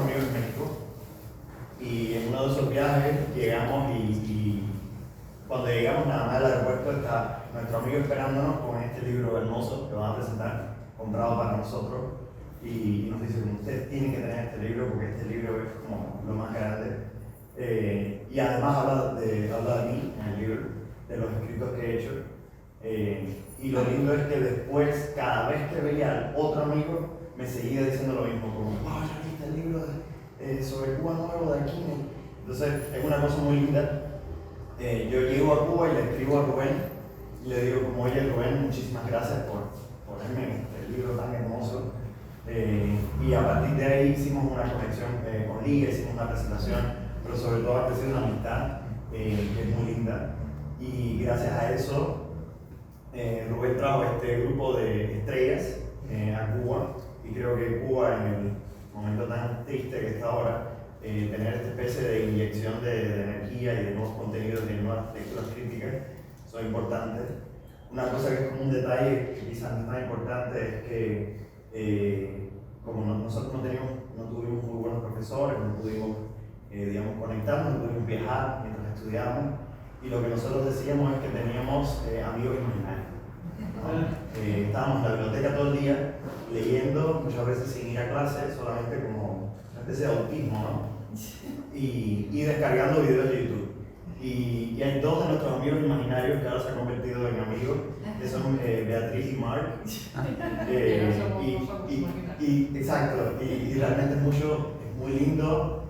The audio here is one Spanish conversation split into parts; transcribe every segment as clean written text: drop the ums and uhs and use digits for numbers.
amigos en México y en uno de esos viajes llegamos y cuando llegamos nada más al aeropuerto está nuestro amigo esperándonos con este libro hermoso que van a presentar, comprado para nosotros, y nos dice, ustedes tienen que tener este libro porque este libro es como lo más grande. Y además habla de mí en el libro, de los escritos que he hecho. Y lo lindo es que después, cada vez que veía al otro amigo, me seguía diciendo lo mismo, como, wow, ya viste el libro sobre Cuba nuevo de Aquino. Entonces, es una cosa muy linda. Yo llego a Cuba y le escribo a Rubén y le digo, como, oye Rubén, muchísimas gracias por ponerme este libro tan hermoso. Y a partir de ahí hicimos una conexión con Liga, hicimos una presentación, pero sobre todo ha crecido una amistad que es muy linda. Y gracias a eso, Rubén trajo este grupo de estrellas a Cuba, y creo que Cuba, en el momento tan triste que está ahora, tener esta especie de inyección de energía y de nuevos contenidos y de nuevas lecturas críticas son importantes. Una cosa que es como un detalle que quizás no es tan importante es que como nosotros no tuvimos muy buenos profesores, no pudimos digamos, conectarnos, no pudimos viajar mientras estudiábamos, y lo que nosotros decíamos es que teníamos amigos imaginarios, ¿no? Estábamos en la biblioteca todo el día leyendo, muchas veces sin ir a clase, solamente como una especie de autismo, ¿no? Y descargando videos de YouTube. Y hay dos de nuestros amigos imaginarios que ahora se han convertido en amigos, que son Beatriz y Mark. Exacto, y realmente es muy lindo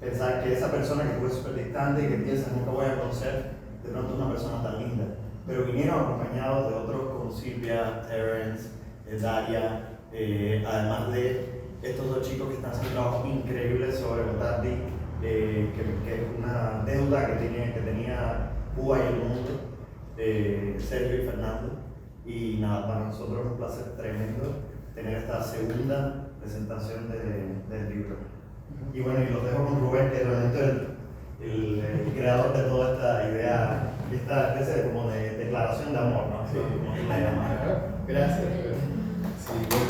pensar que esa persona que fue súper distante y que piensas nunca voy a conocer, de pronto es una persona tan linda. Pero vinieron acompañados de otros como Silvia, Terence, Daria, además de estos dos chicos que están haciendo trabajos increíbles sobre Botardi, que es una deuda que tenía Cuba y el mundo, Sergio y Fernando. Y nada, para nosotros es un placer tremendo tener esta segunda presentación del libro. Y bueno, y los dejo con Rubén, que es realmente el creador de toda esta idea, esta especie de, como de declaración de amor, ¿no? Sí, como que la llaman. Gracias. Sí, bueno.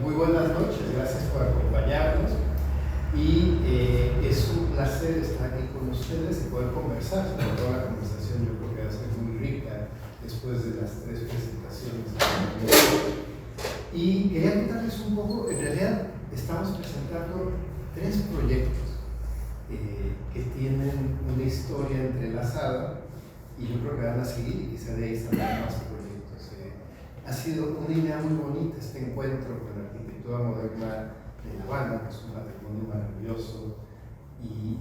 Muy buenas noches, gracias por acompañarnos. Y es un placer estar aquí con ustedes y poder conversar. Sobre todo la conversación yo creo que va a ser muy rica después de las tres presentaciones. Y quería contarles un poco, en realidad estamos presentando tres proyectos que tienen una historia entrelazada, y yo creo que van a seguir y quizá de ahí saldrán más proyectos. Ha sido una idea muy bonita este encuentro con la arquitectura moderna de La Habana, que es un patrimonio maravilloso, y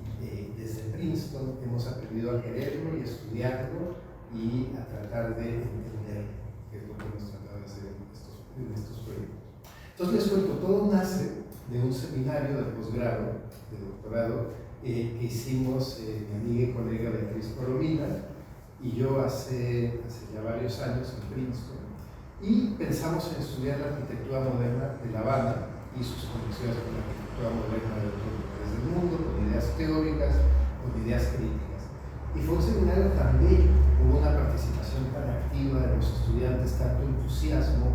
desde Princeton hemos aprendido a quererlo y a estudiarlo y a tratar de entenderlo, que es lo que hemos tratado de hacer en estos proyectos. Entonces les cuento, todo nace de un seminario de posgrado, de doctorado, que hicimos mi amiga y colega Beatriz Coromina y yo hace ya varios años en Princeton, y pensamos en estudiar la arquitectura moderna de La Habana y sus conexiones con la arquitectura moderna de otros lugares del mundo, con ideas teóricas, con ideas críticas. Y fue un seminario tan bello, hubo una participación tan activa de los estudiantes, tanto entusiasmo,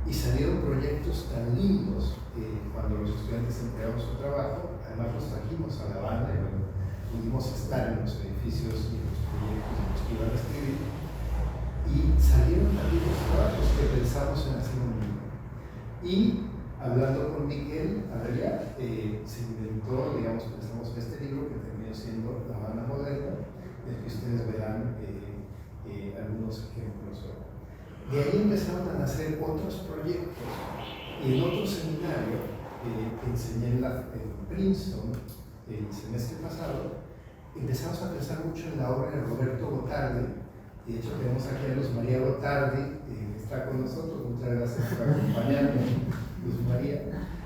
y salieron proyectos tan lindos cuando los estudiantes entregaron su trabajo. Además los trajimos a La Habana y bueno, pudimos estar en los edificios y en los proyectos en los que iban a escribir, y salieron también los trabajos que pensamos en hacer un libro. Y hablando con Miguel Adrià, se inventó, digamos, pensamos en este libro que terminó siendo La Habana Moderna, del que ustedes verán algunos ejemplos hoy. De ahí empezaron a nacer otros proyectos, y en otro seminario que enseñé en Princeton el semestre pasado, empezamos a pensar mucho en la obra de Roberto Botardi. De hecho tenemos aquí a Luz María Botardi, que está con nosotros. Muchas gracias por acompañarnos, Luz María,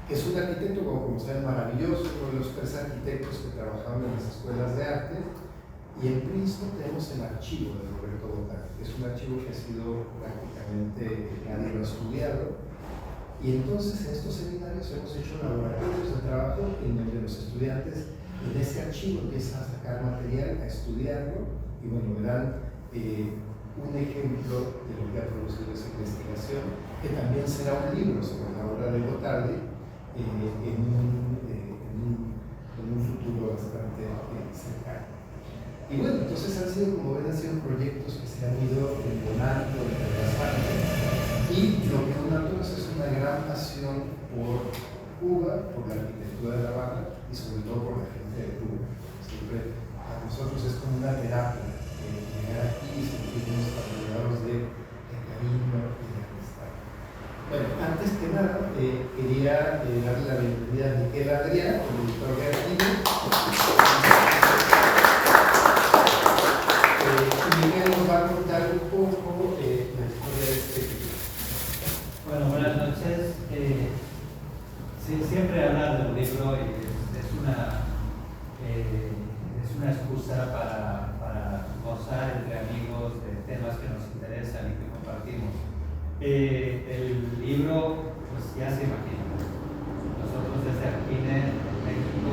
que es un arquitecto, como saben, maravilloso, uno de los tres arquitectos que trabajaban en las escuelas de arte. Y en Princeton tenemos el archivo de Roberto Botardi, que es un archivo que ha sido prácticamente nadie lo ha estudiado. Y entonces en estos seminarios hemos hecho laboratorios de trabajo en donde los estudiantes en ese archivo empiezan a sacar material, a estudiarlo, y bueno, verán un ejemplo de lo que ha producido esa investigación que también será un libro sobre la obra de Gotardi en un futuro bastante cercano. Y bueno, entonces han sido, como ven, han sido proyectos que se han ido embonando, entrelazando, y lo que une a todos es una gran pasión por Cuba, por la arquitectura de La Habana y sobre todo por la gente de Cuba. Siempre a nosotros es como una terapia llegar aquí y sentirnos rodeados de cariño y de amistad. Bueno, antes que nada, quería darle la bienvenida a Miquel Adrià, el editor de Arquillo. Miguel nos va a contar un poco la historia de este libro. Bueno, buenas noches. Sí, siempre hablar de un libro es una excusa para gozar entre amigos de temas que nos interesan y que compartimos. El libro, pues ya se imagina. Nosotros desde Arquine, en México,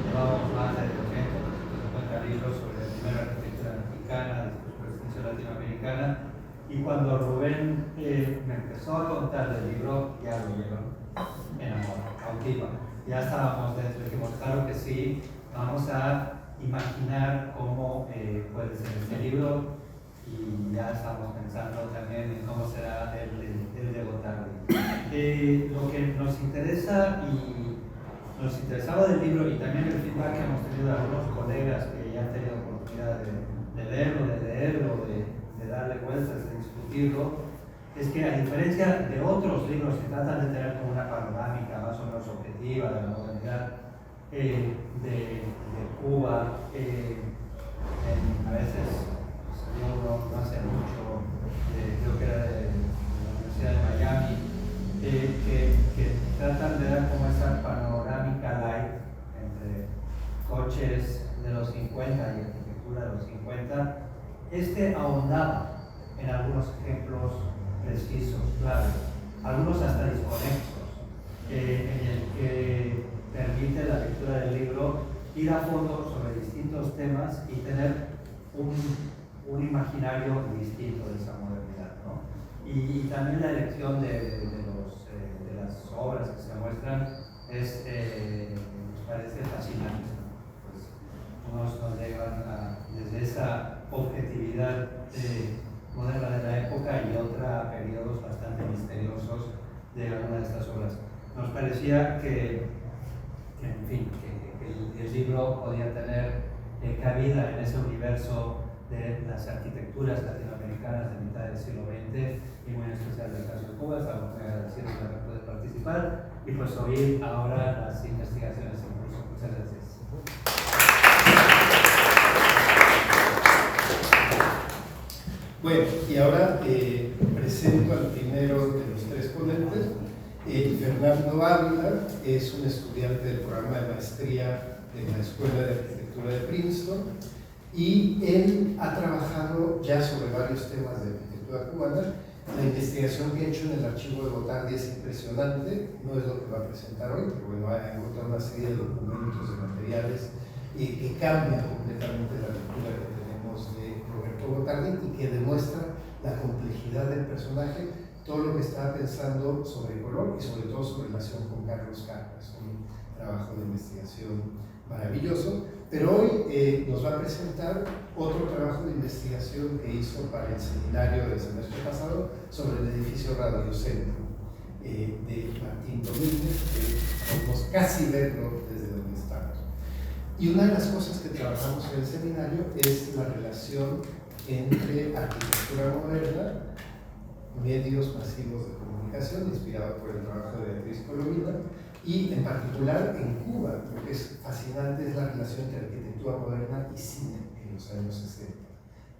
llevamos más de 250 libros sobre la primera arquitectura mexicana, después por extensión latinoamericana, y cuando Rubén me empezó a contar del libro, ya lo llevo enamorado, cautiva. Ya estábamos dentro, dijimos, claro que sí, vamos a imaginar cómo puede ser este libro, y ya estamos pensando también en cómo será el de Gotardi. Lo que nos interesa y nos interesaba del libro, y también el feedback que hemos tenido de algunos colegas que ya han tenido oportunidad de leerlo, de darle vueltas, de discutirlo, es que a diferencia de otros libros que tratan de tener como una panorámica más o menos objetiva de la modernidad de Cuba, a veces salió uno no hace mucho, creo que era de la Universidad de Miami, que tratan de dar como esa panorámica light entre coches de los 50 y arquitectura de los 50. Ahondaba en algunos ejemplos precisos, claves, algunos hasta desconexos, en el que permite la lectura del libro ir a fondo sobre distintos temas y tener un imaginario distinto de esa modernidad, ¿no? Y también la elección de las obras que se muestran nos parece fascinante, ¿no? Pues unos nos llevan desde esa objetividad moderna de la época y otra a periodos bastante misteriosos de alguna de estas obras. Nos parecía que en fin, que el libro podía tener cabida en ese universo de las arquitecturas latinoamericanas de mitad del siglo XX y muy en especial del caso de Cuba. Estamos muy agradecidos de poder participar y pues oír ahora las investigaciones en curso. Muchas gracias. Bueno, y ahora presento al primero de los tres ponentes. Fernando Ávila es un estudiante del programa de maestría en la Escuela de Arquitectura de Princeton, y él ha trabajado ya sobre varios temas de arquitectura cubana. La investigación que ha hecho en el archivo de Gotardi es impresionante, no es lo que va a presentar hoy, pero bueno, ha encontrado una serie de documentos, de materiales que cambian completamente la lectura que tenemos de Roberto Gotardi y que demuestra la complejidad del personaje, todo lo que estaba pensando sobre color y sobre todo su relación con Carlos Carpas, un trabajo de investigación maravilloso. Pero hoy nos va a presentar otro trabajo de investigación que hizo para el seminario del semestre pasado sobre el edificio Radiocentro de Martín Domínguez, que podemos casi verlo desde donde estamos. Y una de las cosas que trabajamos en el seminario es la relación entre arquitectura moderna, medios masivos de comunicación, inspirado por el trabajo de Beatriz Colomina, y en particular en Cuba. Lo que es fascinante es la relación entre arquitectura moderna y cine en los años 60.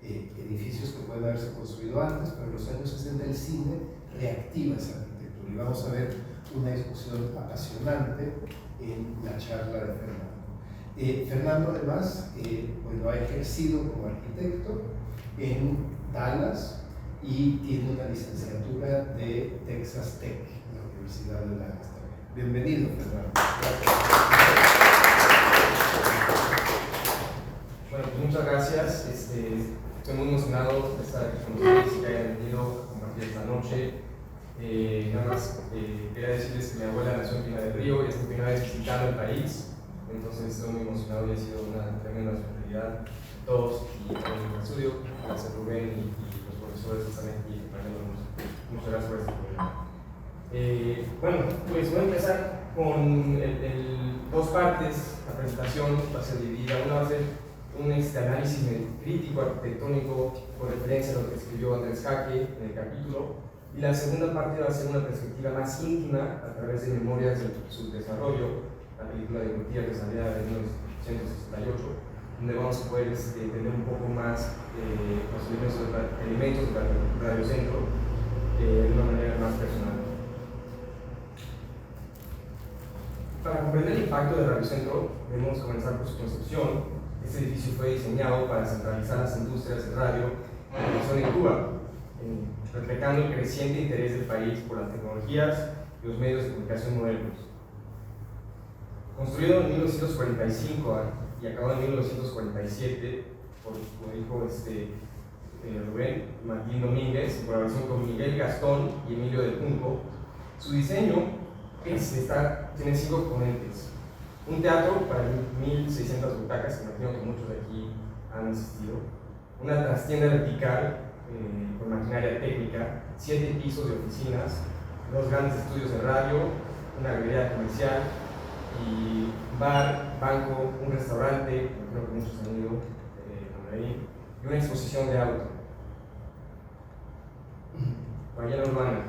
Edificios que pueden haberse construido antes, pero en los años 60 el cine reactiva esa arquitectura. Y vamos a ver una discusión apasionante en la charla de Fernando. Fernando además bueno, ha ejercido como arquitecto en Dallas y tiene una licenciatura de Texas Tech, la Universidad de Dallas. Bienvenido, Fernando. Bueno, pues muchas gracias. Estoy muy emocionado de estar aquí con ustedes y que hayan venido a compartir esta noche. Nada más quería decirles que mi abuela nació en Pinar del Río y es mi primera vez visitando el país, entonces estoy muy emocionado y ha sido una tremenda responsabilidad. Todos y también el estudio, gracias Rubén y los profesores que están aquí acompañándonos. Muchas gracias por este programa. Bueno, pues voy a empezar con dos partes. La presentación va a ser dividida. Una va a ser un análisis crítico arquitectónico con referencia a lo que escribió Andrés Jaque en el capítulo, y la segunda parte va a ser una perspectiva más íntima a través de memorias de su desarrollo, la película de Gurtía que salía de 1968, donde vamos a poder entender un poco más los elementos del radiocentro de una manera más personal. Para comprender el impacto del radiocentro, debemos comenzar por su concepción. Este edificio fue diseñado para centralizar las industrias de radio y televisión en Cuba, reflejando el creciente interés del país por las tecnologías y los medios de comunicación modernos. Construido en 1945 y acabado en 1947, como dijo Rubén Martín Domínguez, en colaboración con Miguel Gastón y Emilio del Junco, su diseño tiene 5 componentes. Un teatro para 1.600 butacas, que imagino que muchos de aquí han asistido. Una trastienda vertical con maquinaria técnica, 7 pisos de oficinas, 2 grandes estudios de radio, una galería comercial y bar, banco, un restaurante, creo que muchos han ido ahí, y una exposición de auto. Ballena urbana.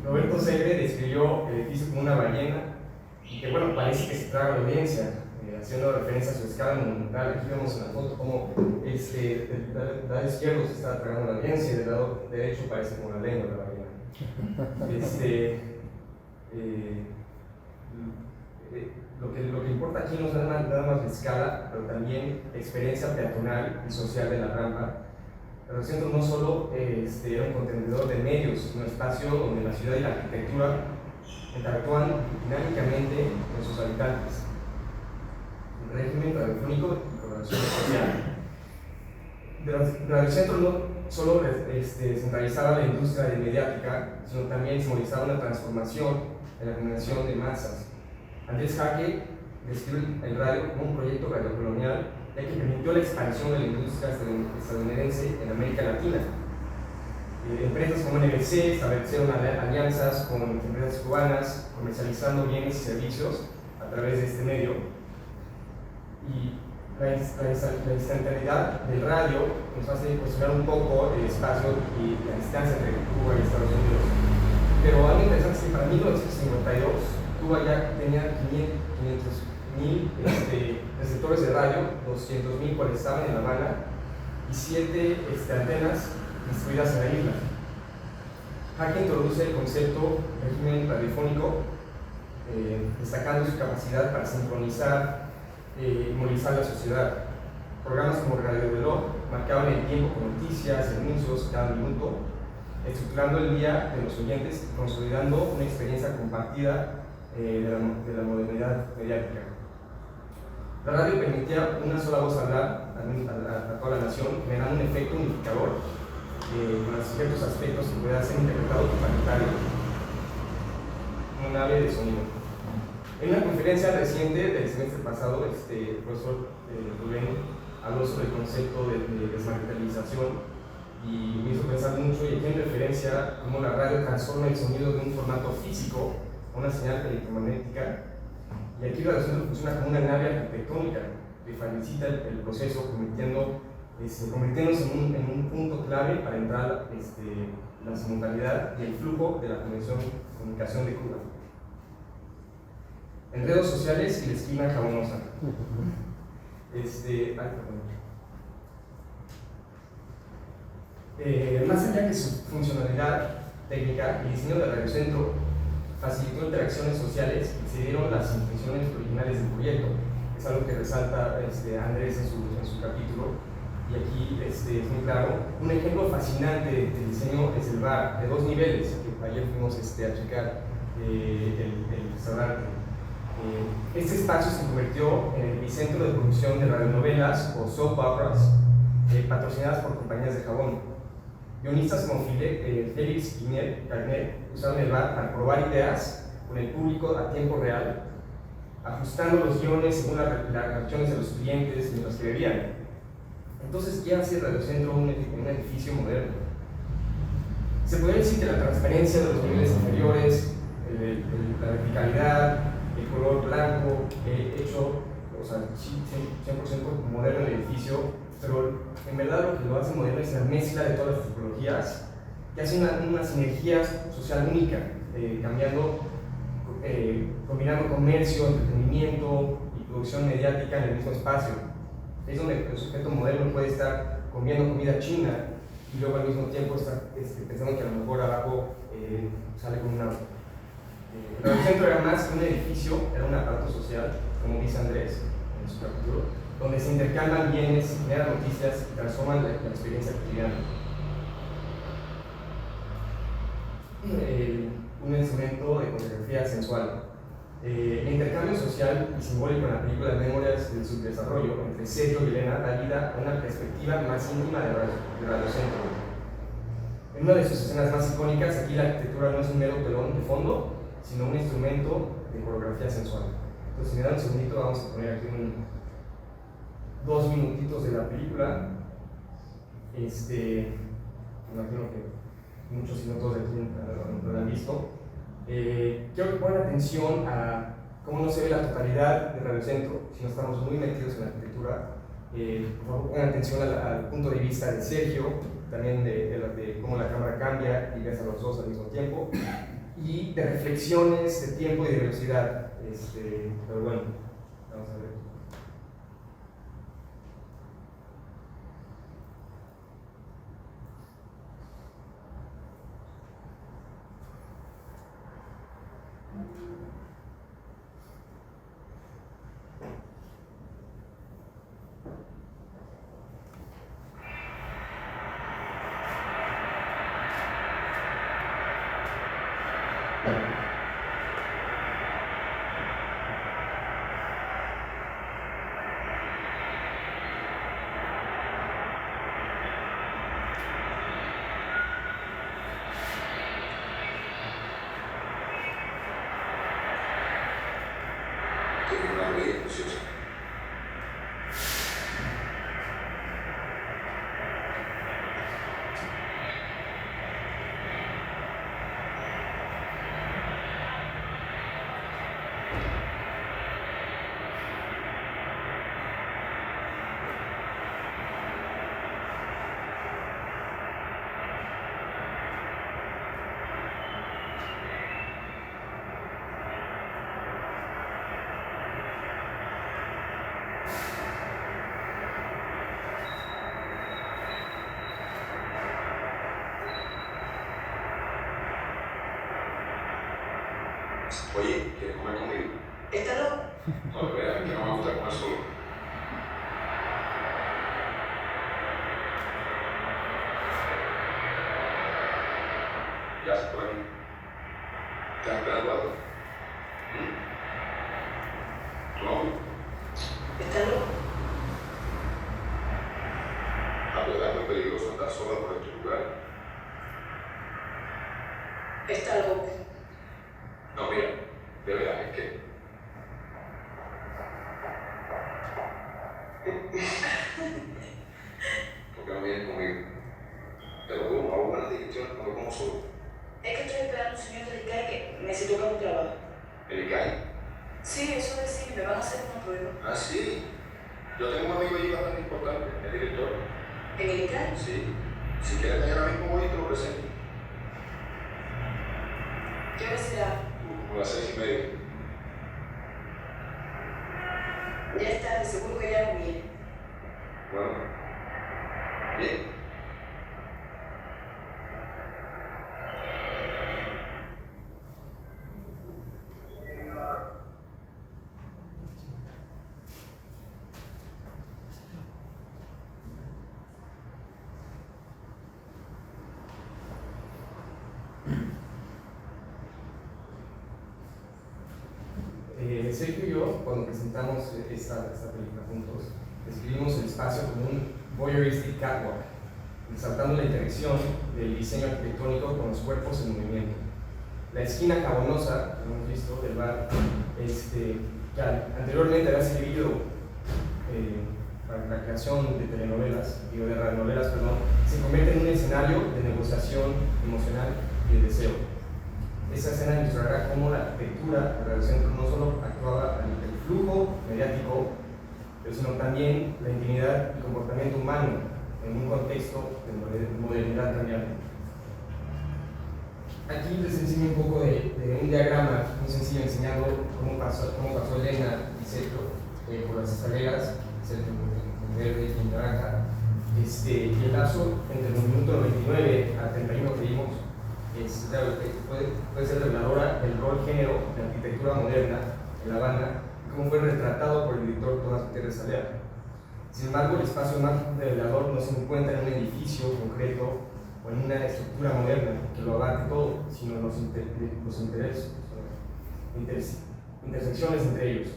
Roberto Segre describió el edificio como una ballena y que, bueno, parece que se traga la audiencia, haciendo referencia a su escala monumental. Aquí vemos en la foto cómo del lado izquierdo se está tragando la audiencia y del lado derecho parece como la lengua de la ballena. Lo que importa aquí no es nada más la escala, pero también la experiencia peatonal y social de la rampa. El centro no solo era un contenedor de medios, sino un espacio donde la ciudad y la arquitectura interactúan dinámicamente con sus habitantes. El régimen radiofónico y colaboración social. El radiocentro no solo centralizaba la industria mediática, sino también simbolizaba una transformación en la comunicación de masas. Andrés Jaque describe el radio como un proyecto radiocolonial, ya que permitió la expansión de la industria estadounidense en América Latina. Empresas como NBC establecieron alianzas con empresas cubanas, comercializando bienes y servicios a través de este medio. Y la instantaneidad del radio nos hace cuestionar un poco el espacio y la distancia entre Cuba y Estados Unidos. Pero algo interesante es que para 1952 Cuba ya tenía 500.000 receptores de radio, 200.000 cuales estaban en La Habana y 7 antenas distribuidas en la isla. Jaque introduce el concepto de régimen radiofónico, destacando su capacidad para sincronizar y movilizar la sociedad. Programas como Radio Reloj marcaban el tiempo con noticias y anuncios cada minuto, estructurando el día de los oyentes y consolidando una experiencia compartida de la modernidad mediática. La radio permitía una sola voz hablar a toda la nación, generando un efecto unificador con ciertos aspectos que puedan ser interpretados por paritario, como un ave de sonido. En una conferencia reciente del semestre pasado, el profesor Rubén habló sobre el concepto de desmaterialización y me hizo pensar mucho, y aquí en referencia a cómo la radio transforma el sonido de un formato físico a una señal electromagnética. Y aquí la radiocentro funciona como una nave arquitectónica que facilita el proceso, convirtiéndose en un punto clave para entrar la simultaneidad y el flujo de la comunicación de Cuba. En redes sociales y la esquina jabonosa. Más allá que su funcionalidad técnica, el diseño del radiocentro facilitó interacciones sociales y se dieron las intenciones originales del proyecto. Es algo que resalta Andrés en su capítulo, y aquí es muy claro. Un ejemplo fascinante del diseño es el bar de 2 niveles, que ayer fuimos a checar el restaurante. Este espacio se convirtió en el epicentro de producción de radionovelas o soap operas patrocinadas por compañías de jabón. Guionistas como Félix Garnet usaron el VAR para probar ideas con el público a tiempo real, ajustando los guiones según las reacciones de los clientes mientras que bebían. Entonces, ¿qué hace Radio Centro un edificio moderno? Se podría decir que la transparencia de los niveles inferiores, la verticalidad, el color blanco, hecho, o sea, 100% moderno el edificio, pero en verdad lo que lo hace moderno es la mezcla de todas las tipologías, que hace una sinergia social única, combinando comercio, entretenimiento y producción mediática en el mismo espacio. Es donde el sujeto moderno puede estar comiendo comida china y luego al mismo tiempo está pensando que a lo mejor abajo sale con una... El centro era más que un edificio, era un aparato social, como dice Andrés en su capítulo, donde se intercambian bienes, generan noticias y transforman la experiencia cotidiana. Un instrumento de coreografía sensual. El intercambio social y simbólico en la película de Memorias del Subdesarrollo entre Sergio y Elena da vida a una perspectiva más íntima de Radio Centro. En una de sus escenas más icónicas, aquí la arquitectura no es un mero telón de fondo, sino un instrumento de coreografía sensual. Entonces, si me dan un segundito, vamos a poner aquí 2 minutitos de la película. Imagino que muchos, si no todos de aquí lo han visto. Quiero que pongan atención a cómo no se ve la totalidad de Radio Centro, si no estamos muy metidos en la arquitectura. Por favor, pongan atención al punto de vista de Sergio, también de cómo la cámara cambia y ves a los dos al mismo tiempo, y de reflexiones de tiempo y de velocidad. Pero bueno, vamos a ver. Oye, ¿quieres comer conmigo? ¿Está loco? No, de verdad, que no me gusta comer solo. Ya se por aquí. ¿Estás esperando algo? ¿Tu novio? ¿Está loco? La verdad es muy peligroso andar sola por este lugar. Está loco. No, mira, de verdad, es que... ¿Por qué no vienes conmigo? Te lo digo, hago buenas digestiones cuando como solo. Es que estoy esperando un señor del ICAE que necesito que haga un trabajo. ¿El ICAI? Sí, eso es decir, me van a hacer una prueba. Ah, sí. Yo tengo un amigo allí bastante importante, el director. ¿En el ICAE? Sí. Si quieres mañana mismo voy y te lo presento. ¿Qué hora será? Como las 6:30. Ya está, de seguro que ya no viene. Bueno. Bien. Sergio y yo, cuando presentamos esta película juntos, describimos el espacio como un voyeuristic catwalk. resaltando la interacción del diseño arquitectónico con los cuerpos en movimiento. La esquina cabonosa, que hemos visto, del bar, que anteriormente había servido para la creación de telenovelas, de radionovelas, se convierte en un escenario de negociación emocional y de deseo. Esa escena ilustrará cómo la arquitectura del radiocentro no solo actuaba ante el flujo mediático, pero sino también la intimidad y comportamiento humano en un contexto de modernidad cambiante. Aquí les enseño un poco de un diagrama muy sencillo enseñando cómo pasó Elena y Sergio por las escaleras, Sergio en verde y en naranja. Y el lapso entre el minuto 99 al 31 que vimos puede ser reveladora del rol género de la arquitectura moderna en La Habana y cómo fue retratado por el director Tomás Gutiérrez Alea. Sin embargo, el espacio más revelador no se encuentra en un edificio concreto o en una estructura moderna que lo abarque todo, sino en los intersecciones entre ellos.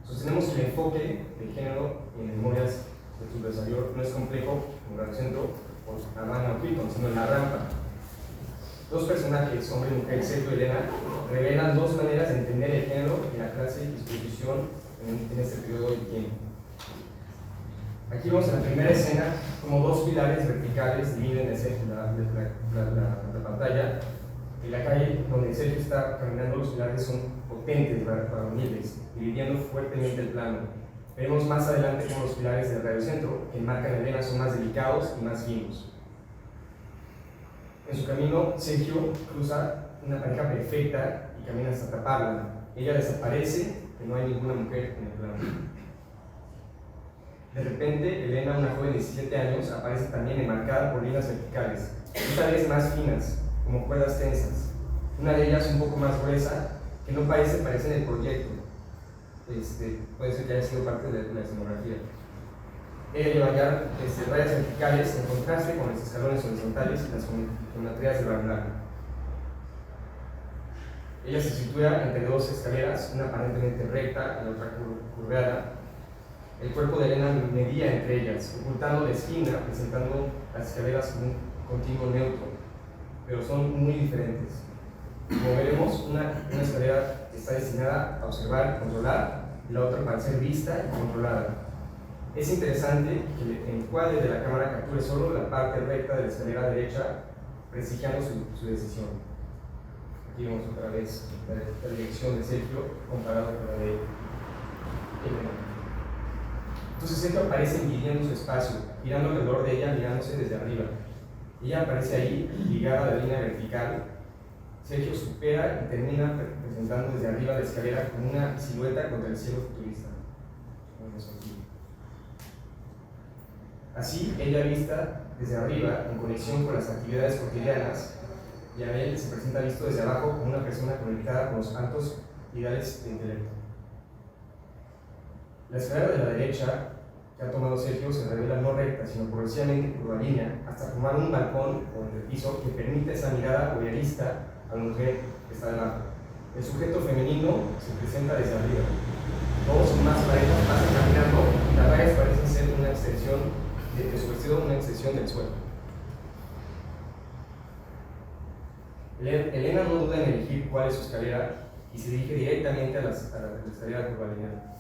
Sostenemos que el enfoque de género en Memorias del Subdesarrollo no es complejo como Radiocentro o Habana o Clinton, sino en La Rampa. Dos personajes, hombre y mujer, Sergio y Elena, revelan dos maneras de entender el género en la clase y disposición en este periodo de tiempo. Aquí vemos en la primera escena como dos pilares verticales dividen la pantalla. En la calle donde Sergio está caminando, los pilares son potentes, varoniles, dividiendo fuertemente el plano. Veremos más adelante cómo los pilares del radiocentro que enmarcan a Elena son más delicados y más finos. En su camino, Sergio cruza una pareja perfecta y camina hasta taparla. Ella desaparece, y no hay ninguna mujer en el plano. De repente, Elena, una joven de 17 años, aparece también enmarcada por líneas verticales, esta vez más finas, como cuerdas tensas. Una de ellas un poco más gruesa, que no parece en el proyecto. Puede ser que haya sido parte de la escenografía. Ella lleva ya rayas verticales en contraste con los escalones horizontales y las geometrías de barandal. Ella se sitúa entre dos escaleras, una aparentemente recta y la otra curveada. El cuerpo de Elena medía entre ellas, ocultando la esquina, presentando las escaleras como un continuo neutro, pero son muy diferentes. Como veremos, una escalera está destinada a observar y controlar, y la otra para ser vista y controlada. Es interesante que el encuadre de la cámara capture solo la parte recta de la escalera derecha, prestigiando su decisión. Aquí vemos otra vez la dirección de Sergio comparado con la de Elena. Entonces Sergio aparece dividiendo su espacio, girando alrededor de ella, mirándose desde arriba. Ella aparece ahí, ligada a la línea vertical. Sergio supera y termina presentando desde arriba la escalera como una silueta contra el cielo futurista. Así, ella vista desde arriba, en conexión con las actividades cotidianas, y a él se presenta visto desde abajo como una persona conectada con los altos ideales de intelecto. La escalera de la derecha que ha tomado Sergio se revela no recta, sino progresivamente curvilínea, hasta formar un balcón o entrepiso que permite esa mirada voyerista a la mujer que está debajo. El sujeto femenino se presenta desde arriba. Dos o más parejas pasan caminando y las rayas parecen ser una extensión de su vestido, una extensión del suelo. Elena no duda en elegir cuál es su escalera y se dirige directamente a la escalera curvilínea.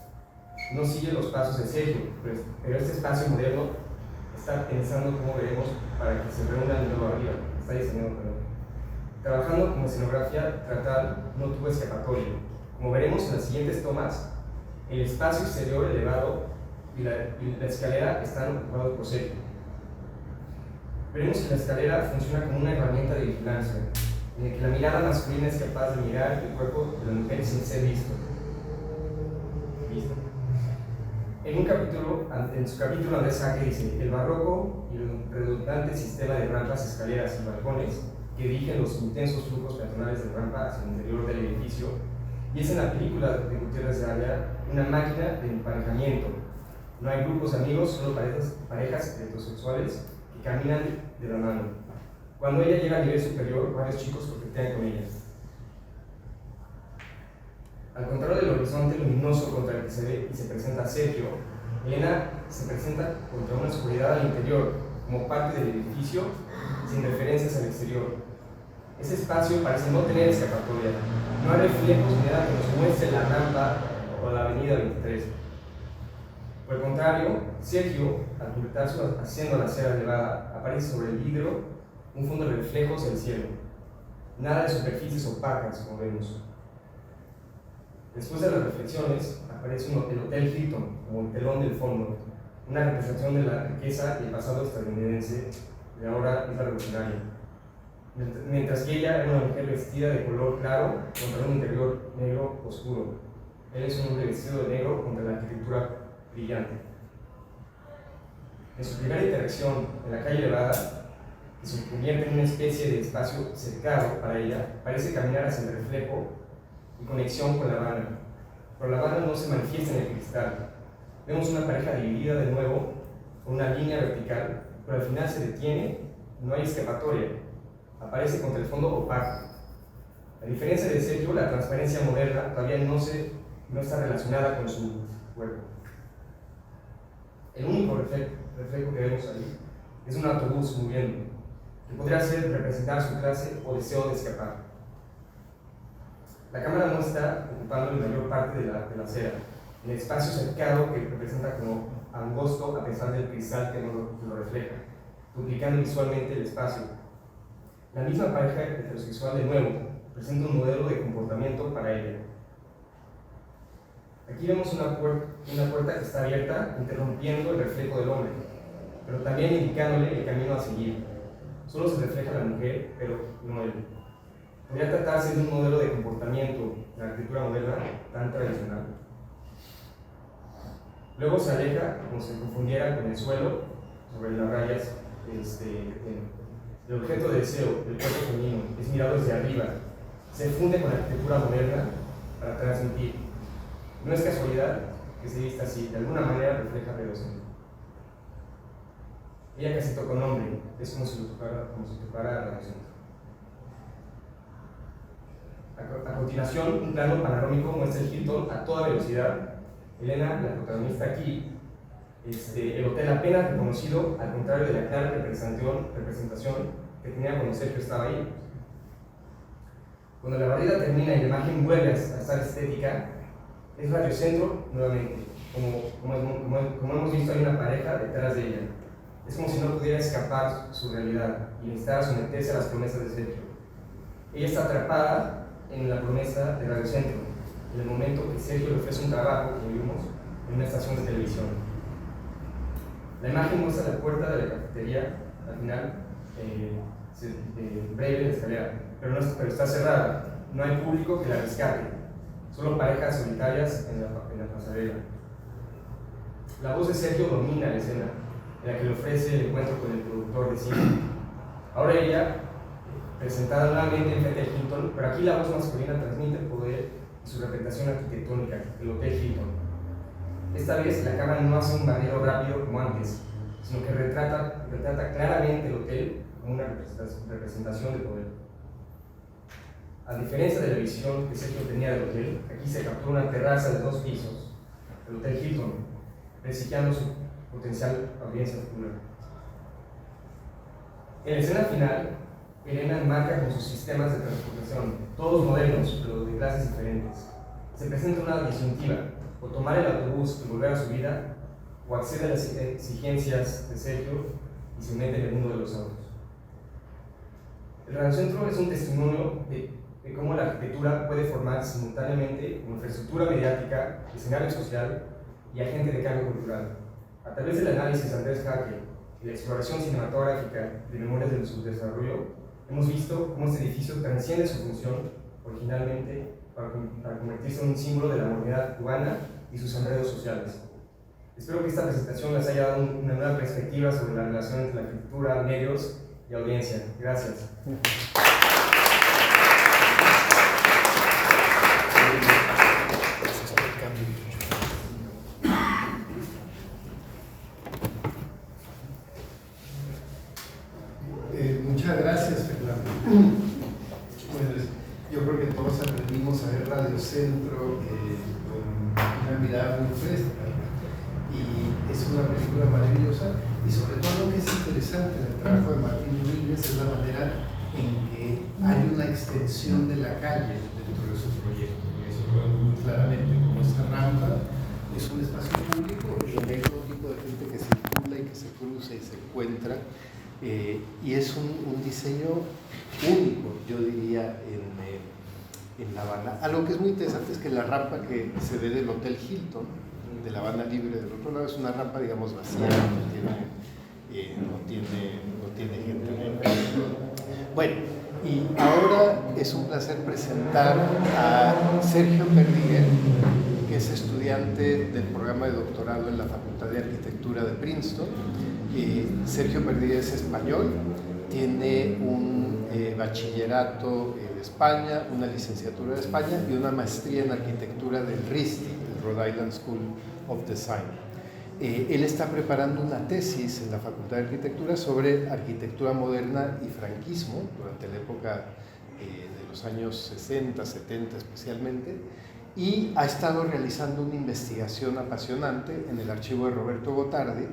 No sigue los pasos de Sergio, pero este espacio moderno está pensando, como veremos, para que se reúnan de nuevo arriba. Está diseñado para él. Trabajando como escenografía teatral, no tuvo escapatoria. Como veremos en las siguientes tomas, el espacio exterior elevado y la escalera están ocupados por Sergio. Veremos que la escalera funciona como una herramienta de vigilancia, en el que la mirada masculina es capaz de mirar el cuerpo de la mujer sin ser visto. En su capítulo, Andrés Jaque dice: el barroco y el redundante sistema de rampas, escaleras y balcones que dirigen los intensos flujos peatonales de rampa hacia el interior del edificio, y es en la película de Gutiérrez de Alea una máquina de emparejamiento. No hay grupos de amigos, solo parejas heterosexuales que caminan de la mano. Cuando ella llega al nivel superior, varios chicos coquetean con ella. Al contrario del horizonte luminoso contra el que se ve y se presenta Sergio, Elena se presenta contra una oscuridad al interior, como parte del edificio, sin referencias al exterior. Ese espacio parece no tener escapatoria. No hay reflejos ni nada que nos muestre la rampa o la avenida 23. Por el contrario, Sergio, al completar su ascenso a la acera elevada, aparece sobre el vidrio un fondo de reflejos del cielo. Nada de superficies opacas, como vemos. Después de las reflexiones, aparece el Hotel Hilton, como el telón del fondo, una representación de la riqueza y el pasado estadounidense de ahora isla revolucionaria. Mientras que ella era una mujer vestida de color claro contra un interior negro oscuro. Él es un hombre vestido de negro contra la arquitectura brillante. En su primera interacción en la calle elevada, que se convierte en una especie de espacio cercado para ella, parece caminar hacia el reflejo y conexión con La Habana. Pero La Habana no se manifiesta en el cristal. Vemos una pareja dividida de nuevo con una línea vertical, pero al final se detiene, no hay escapatoria. Aparece contra el fondo opaco. A diferencia de Sergio, la transparencia moderna todavía no está relacionada con su cuerpo. El único reflejo que vemos ahí es un autobús moviendo, que podría representar su clase o deseo de escapar. La cámara no está ocupando la mayor parte de la acera, el espacio cercado que representa como angosto a pesar del cristal que lo refleja, duplicando visualmente el espacio. La misma pareja heterosexual de nuevo presenta un modelo de comportamiento para ella. Aquí vemos una puerta que está abierta, interrumpiendo el reflejo del hombre, pero también indicándole el camino a seguir. Solo se refleja la mujer, pero no él. Podría tratarse de un modelo de comportamiento de la arquitectura moderna tan tradicional. Luego se aleja como si se confundiera con el suelo sobre las rayas. El objeto de deseo del cuerpo femenino es mirado desde arriba, se funde con la arquitectura moderna para transmitir. No es casualidad que se vista así, de alguna manera refleja reducción. Ella casi toca un hombre, es como si tocara la reducción. A continuación, un plano panorámico muestra el Hilton a toda velocidad. Elena, la protagonista aquí, el hotel apenas reconocido, al contrario de la clara representación que tenía cuando Sergio estaba ahí. Cuando la barrida termina y la imagen vuelve a estar estética, es radiocentro nuevamente. Como hemos visto, hay una pareja detrás de ella. Es como si no pudiera escapar su realidad y necesitara someterse a las promesas de Sergio. Ella está atrapada en la promesa de radiocentro, en el momento que Sergio le ofrece un trabajo, como vimos, en una estación de televisión. La imagen muestra la puerta de la cafetería, al final, breve en la escalera, pero está cerrada. No hay público que la rescate, solo parejas solitarias en la pasarela. La voz de Sergio domina la escena, en la que le ofrece el encuentro con el productor de cine. Ahora ella, presentada nuevamente enfrente del Hilton, pero aquí la voz masculina transmite el poder y su representación arquitectónica, el Hotel Hilton. Esta vez la cámara no hace un barrido rápido como antes, sino que retrata claramente el hotel como una representación de poder. A diferencia de la visión que Sergio tenía del hotel, aquí se captura una terraza de 2 pisos, el Hotel Hilton, presillando su potencial audiencia futura. En la escena final, Elena enmarca con sus sistemas de transportación, todos modernos, pero de clases diferentes. Se presenta una disyuntiva: o tomar el autobús y volver a su vida, o accede a las exigencias de Sergio y se mete en el mundo de los autos. El radiocentro es un testimonio de cómo la arquitectura puede formar simultáneamente como infraestructura mediática, escenario social y agente de cambio cultural. A través del análisis de Andrés Jaque y la exploración cinematográfica de memorias de su desarrollo, hemos visto cómo este edificio transciende su función originalmente para convertirse en un símbolo de la modernidad cubana y sus enredos sociales. Espero que esta presentación les haya dado una nueva perspectiva sobre la relación entre la arquitectura, medios y audiencia. Gracias. Muchas gracias, Fernando. Pues, yo creo que todos aprendimos a ver Radiocentro con una mirada muy fresca, y es una película maravillosa Y sobre todo lo que es interesante en el trabajo de Martín Rodríguez es la manera en que hay una extensión de la calle dentro de su proyecto. Eso lo vemos muy claramente, como esta rampa es un espacio público donde hay todo tipo de gente que circula y que se cruza y se encuentra. Y es un diseño único, yo diría, en La Habana. Algo que es muy interesante es que la rampa que se ve del Hotel Hilton, de La Habana Libre del otro lado, es una rampa, digamos, vacía, no tiene gente. Bueno, y ahora es un placer presentar a Sergio Perdiguer, que es estudiante del programa de doctorado en la Facultad de Arquitectura de Princeton. Sergio Perdiguer es español, tiene un bachillerato de España, una licenciatura de España y una maestría en arquitectura del RISD, el Rhode Island School of Design. Él está preparando una tesis en la Facultad de Arquitectura sobre arquitectura moderna y franquismo durante la época de los años 60, 70 especialmente, y ha estado realizando una investigación apasionante en el archivo de Roberto Gottardi,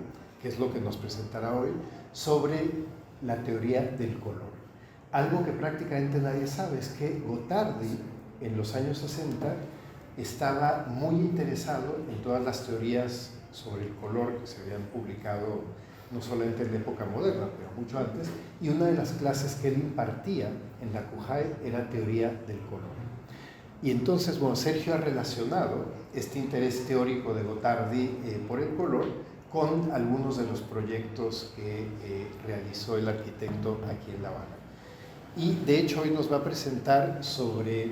que es lo que nos presentará hoy, sobre la teoría del color. Algo que prácticamente nadie sabe es que Gottardi en los años 60 estaba muy interesado en todas las teorías sobre el color que se habían publicado no solamente en la época moderna, pero mucho antes, y una de las clases que él impartía en la CUJAE era teoría del color. Y entonces, bueno, Sergio ha relacionado este interés teórico de Gottardi por el color con algunos de los proyectos que realizó el arquitecto aquí en La Habana. Y de hecho hoy nos va a presentar sobre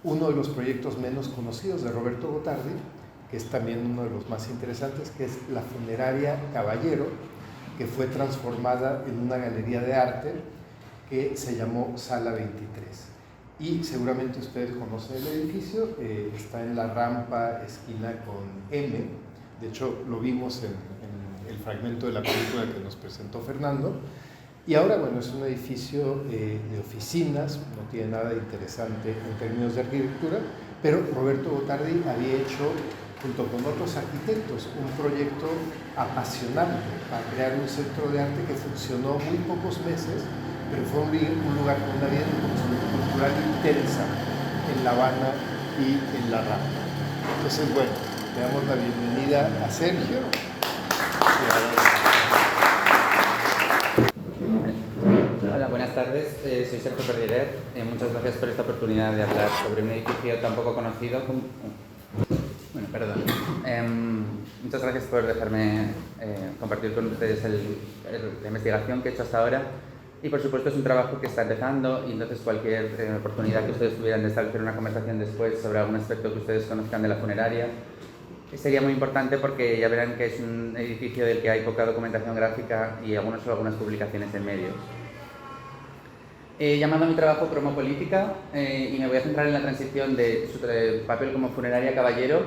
uno de los proyectos menos conocidos de Roberto Gottardi, que es también uno de los más interesantes, que es la funeraria Caballero, que fue transformada en una galería de arte que se llamó Sala 23. Y seguramente ustedes conocen el edificio, está en la rampa esquina con M, de hecho lo vimos en el fragmento de la película que nos presentó Fernando, y ahora, bueno, es un edificio de oficinas, no tiene nada de interesante en términos de arquitectura, pero Roberto Gottardi había hecho, junto con otros arquitectos, un proyecto apasionante para crear un centro de arte que funcionó muy pocos meses, pero fue un lugar con una vida cultural intensa en La Habana y en la rampa. Entonces, bueno, le damos la bienvenida a Sergio. Hola, buenas tardes. Soy Sergio Perdiguer. Muchas gracias por esta oportunidad de hablar sobre un edificio tan poco conocido. Bueno, perdón. Muchas gracias por dejarme compartir con ustedes la investigación que he hecho hasta ahora. Y por supuesto es un trabajo que está empezando y entonces cualquier oportunidad que ustedes tuvieran de establecer una conversación después sobre algún aspecto que ustedes conozcan de la funeraria sería muy importante, porque ya verán que es un edificio del que hay poca documentación gráfica y solo algunas publicaciones en medios. He llamado a mi trabajo cromopolítica y me voy a centrar en la transición de su papel como funeraria Caballero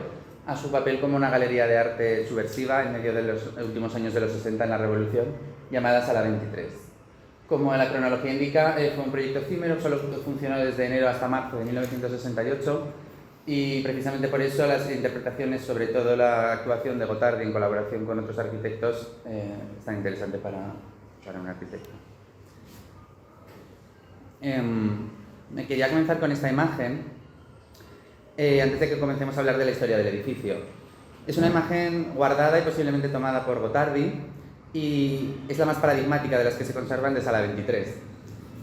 a su papel como una galería de arte subversiva en medio de los últimos años de los 60 en la Revolución, llamada Sala 23. Como la cronología indica, fue un proyecto efímero, solo funcionó desde enero hasta marzo de 1968 y precisamente por eso las interpretaciones, sobre todo la actuación de Gottardi en colaboración con otros arquitectos, es tan interesante para un arquitecto. Me quería comenzar con esta imagen antes de que comencemos a hablar de la historia del edificio. Es una imagen guardada y posiblemente tomada por Gottardi y es la más paradigmática de las que se conservan de Sala 23.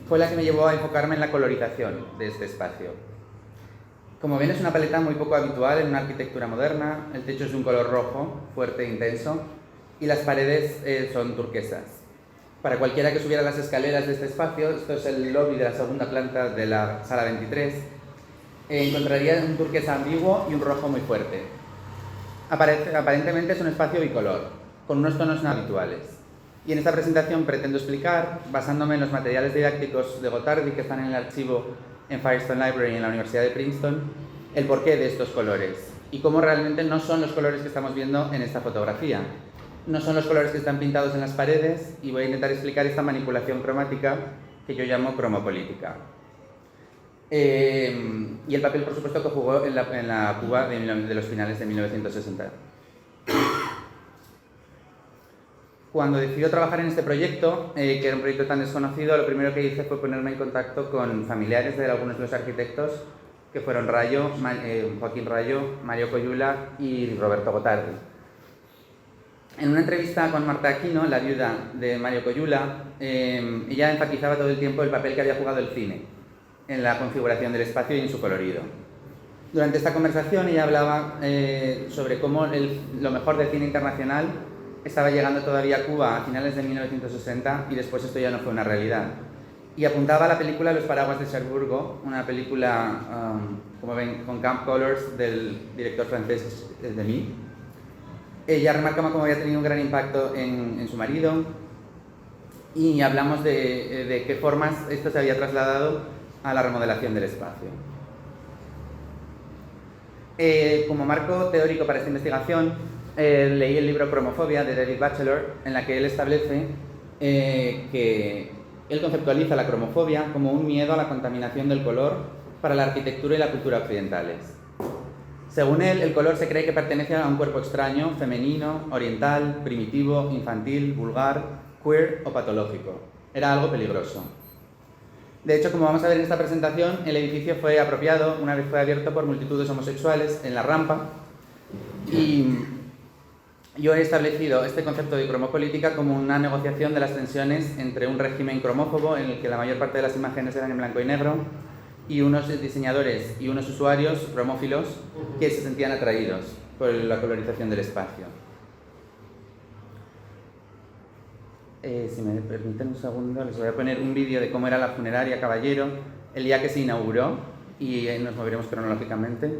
Fue la que me llevó a enfocarme en la colorización de este espacio. Como ven, es una paleta muy poco habitual en una arquitectura moderna. El techo es de un color rojo, fuerte e intenso, y las paredes son turquesas. Para cualquiera que subiera las escaleras de este espacio, esto es el lobby de la segunda planta de la Sala 23, encontraría un turquesa ambiguo y un rojo muy fuerte. Aparentemente es un espacio bicolor, con unos tonos no habituales. Y en esta presentación pretendo explicar, basándome en los materiales didácticos de Gottardi que están en el archivo en Firestone Library en la Universidad de Princeton, el porqué de estos colores y cómo realmente no son los colores que estamos viendo en esta fotografía. No son los colores que están pintados en las paredes, y voy a intentar explicar esta manipulación cromática que yo llamo cromopolítica. Y el papel, por supuesto, que jugó en la Cuba de los finales de 1960. Cuando decidió trabajar en este proyecto, que era un proyecto tan desconocido, lo primero que hice fue ponerme en contacto con familiares de algunos de los arquitectos, que fueron Joaquín Rayo, Mario Coyula y Roberto Gotardi. En una entrevista con Marta Aquino, la viuda de Mario Coyula, ella enfatizaba todo el tiempo el papel que había jugado el cine en la configuración del espacio y en su colorido. Durante esta conversación ella hablaba sobre cómo lo mejor del cine internacional estaba llegando todavía a Cuba a finales de 1960 y después esto ya no fue una realidad. Y apuntaba a la película Los paraguas de Cherburgo, una película, como ven, con camp colors del director francés Denis. Ella remarcaba cómo había tenido un gran impacto en su marido y hablamos de qué formas esto se había trasladado a la remodelación del espacio. Como marco teórico para esta investigación, leí el libro Cromofobia de David Batchelor, en la que él establece que él conceptualiza la cromofobia como un miedo a la contaminación del color para la arquitectura y la cultura occidentales. Según él, el color se cree que pertenece a un cuerpo extraño, femenino, oriental, primitivo, infantil, vulgar, queer o patológico. Era algo peligroso. De hecho, como vamos a ver en esta presentación, el edificio fue apropiado una vez fue abierto por multitudes homosexuales en la rampa, y yo he establecido este concepto de cromopolítica como una negociación de las tensiones entre un régimen cromófobo en el que la mayor parte de las imágenes eran en blanco y negro y unos diseñadores y unos usuarios cromófilos que se sentían atraídos por la colorización del espacio. Si me permiten un segundo, les voy a poner un vídeo de cómo era la funeraria Caballero el día que se inauguró y nos moveremos cronológicamente.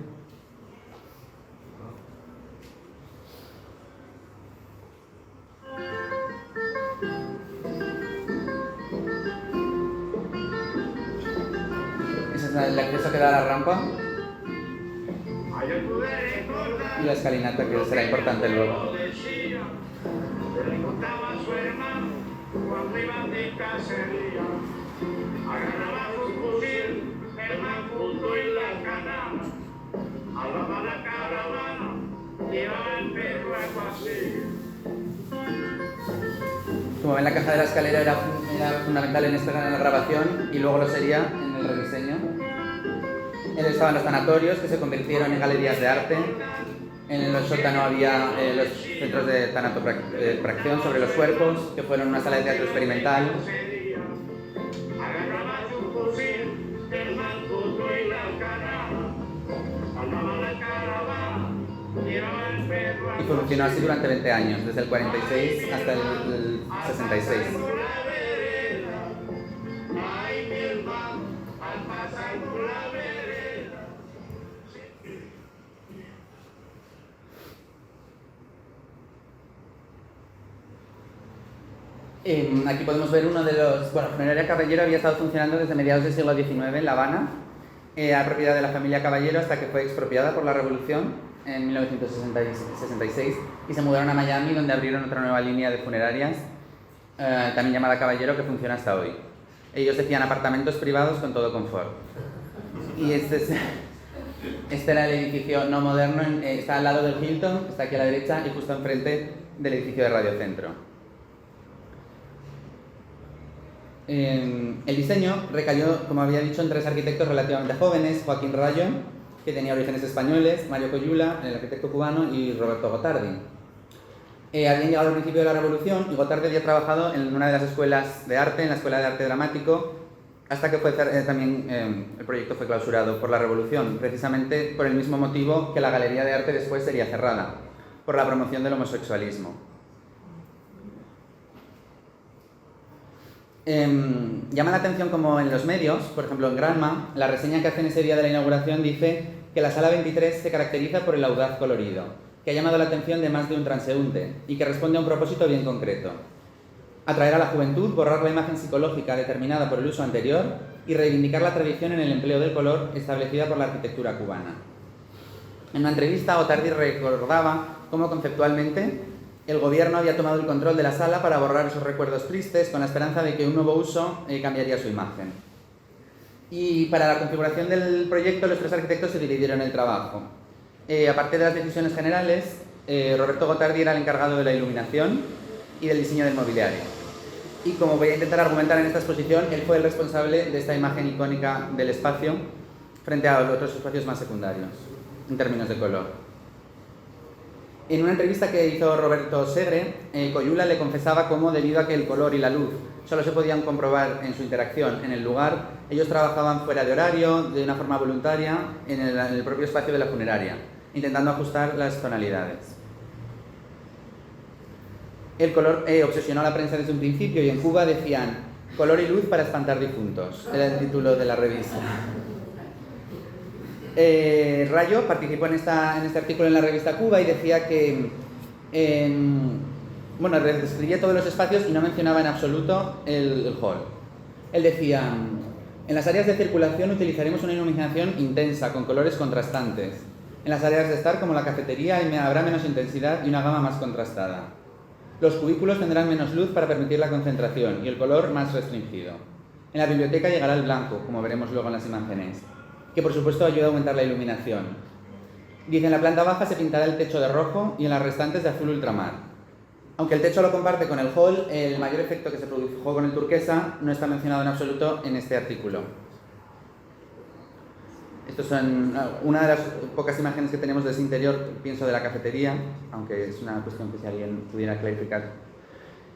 El acceso que da a la rampa y la escalinata, que será importante luego. Como ven, la caja de la escalera era fundamental en esta grabación y luego lo sería en el rediseño. Estaban los sanatorios, que se convirtieron en galerías de arte. En los sótanos había los centros de tanatopracción sobre los cuerpos, que fueron una sala de teatro experimental. Y funcionó así durante 20 años, desde el 46 hasta el 66. Aquí podemos ver uno de los... Bueno, Funeraria Caballero había estado funcionando desde mediados del siglo XIX en La Habana, a propiedad de la familia Caballero, hasta que fue expropiada por la Revolución en 1966 y se mudaron a Miami, donde abrieron otra nueva línea de funerarias, también llamada Caballero, que funciona hasta hoy. Ellos decían apartamentos privados con todo confort. Y este era el edificio no moderno, está al lado del Hilton, está aquí a la derecha y justo enfrente del edificio de Radio Centro. El diseño recayó, como había dicho, en tres arquitectos relativamente jóvenes: Joaquín Rayo, que tenía orígenes españoles, Mario Coyula, el arquitecto cubano, y Roberto Gotardi. Habían llegado al principio de la Revolución y Gotardi había trabajado en una de las escuelas de arte, en la Escuela de Arte Dramático, hasta que también el proyecto fue clausurado por la Revolución, precisamente por el mismo motivo que la Galería de Arte después sería cerrada, por la promoción del homosexualismo. Llama la atención como en los medios, por ejemplo en Granma, la reseña que hacen ese día de la inauguración dice que la sala 23 se caracteriza por el audaz colorido, que ha llamado la atención de más de un transeúnte y que responde a un propósito bien concreto: atraer a la juventud, borrar la imagen psicológica determinada por el uso anterior y reivindicar la tradición en el empleo del color establecida por la arquitectura cubana. En una entrevista, Gotardi recordaba cómo conceptualmente el gobierno había tomado el control de la sala para borrar esos recuerdos tristes, con la esperanza de que un nuevo uso cambiaría su imagen. Y para la configuración del proyecto, los tres arquitectos se dividieron el trabajo. Aparte de las decisiones generales, Roberto Gotardi era el encargado de la iluminación, y del diseño del mobiliario. Y como voy a intentar argumentar en esta exposición, él fue el responsable de esta imagen icónica del espacio frente a otros espacios más secundarios, en términos de color. En una entrevista que hizo Roberto Segre, Coyula le confesaba cómo, debido a que el color y la luz solo se podían comprobar en su interacción en el lugar, ellos trabajaban fuera de horario, de una forma voluntaria, en el propio espacio de la funeraria, intentando ajustar las tonalidades. El color obsesionó a la prensa desde un principio y en Cuba decían "color y luz para espantar difuntos", era el título de la revista. Rayo participó en este artículo en la revista Cuba y decía que describía todos los espacios y no mencionaba en absoluto el hall. Él decía: en las áreas de circulación utilizaremos una iluminación intensa, con colores contrastantes. En las áreas de estar, como la cafetería, habrá menos intensidad y una gama más contrastada. Los cubículos tendrán menos luz para permitir la concentración y el color más restringido. En la biblioteca llegará el blanco, como veremos luego en las imágenes, que por supuesto ayuda a aumentar la iluminación. Dice: en la planta baja se pintará el techo de rojo y en las restantes de azul ultramar. Aunque el techo lo comparte con el hall, el mayor efecto que se produjo con el turquesa no está mencionado en absoluto en este artículo. Estas son una de las pocas imágenes que tenemos de ese interior, pienso, de la cafetería, aunque es una cuestión que si alguien pudiera clarificar.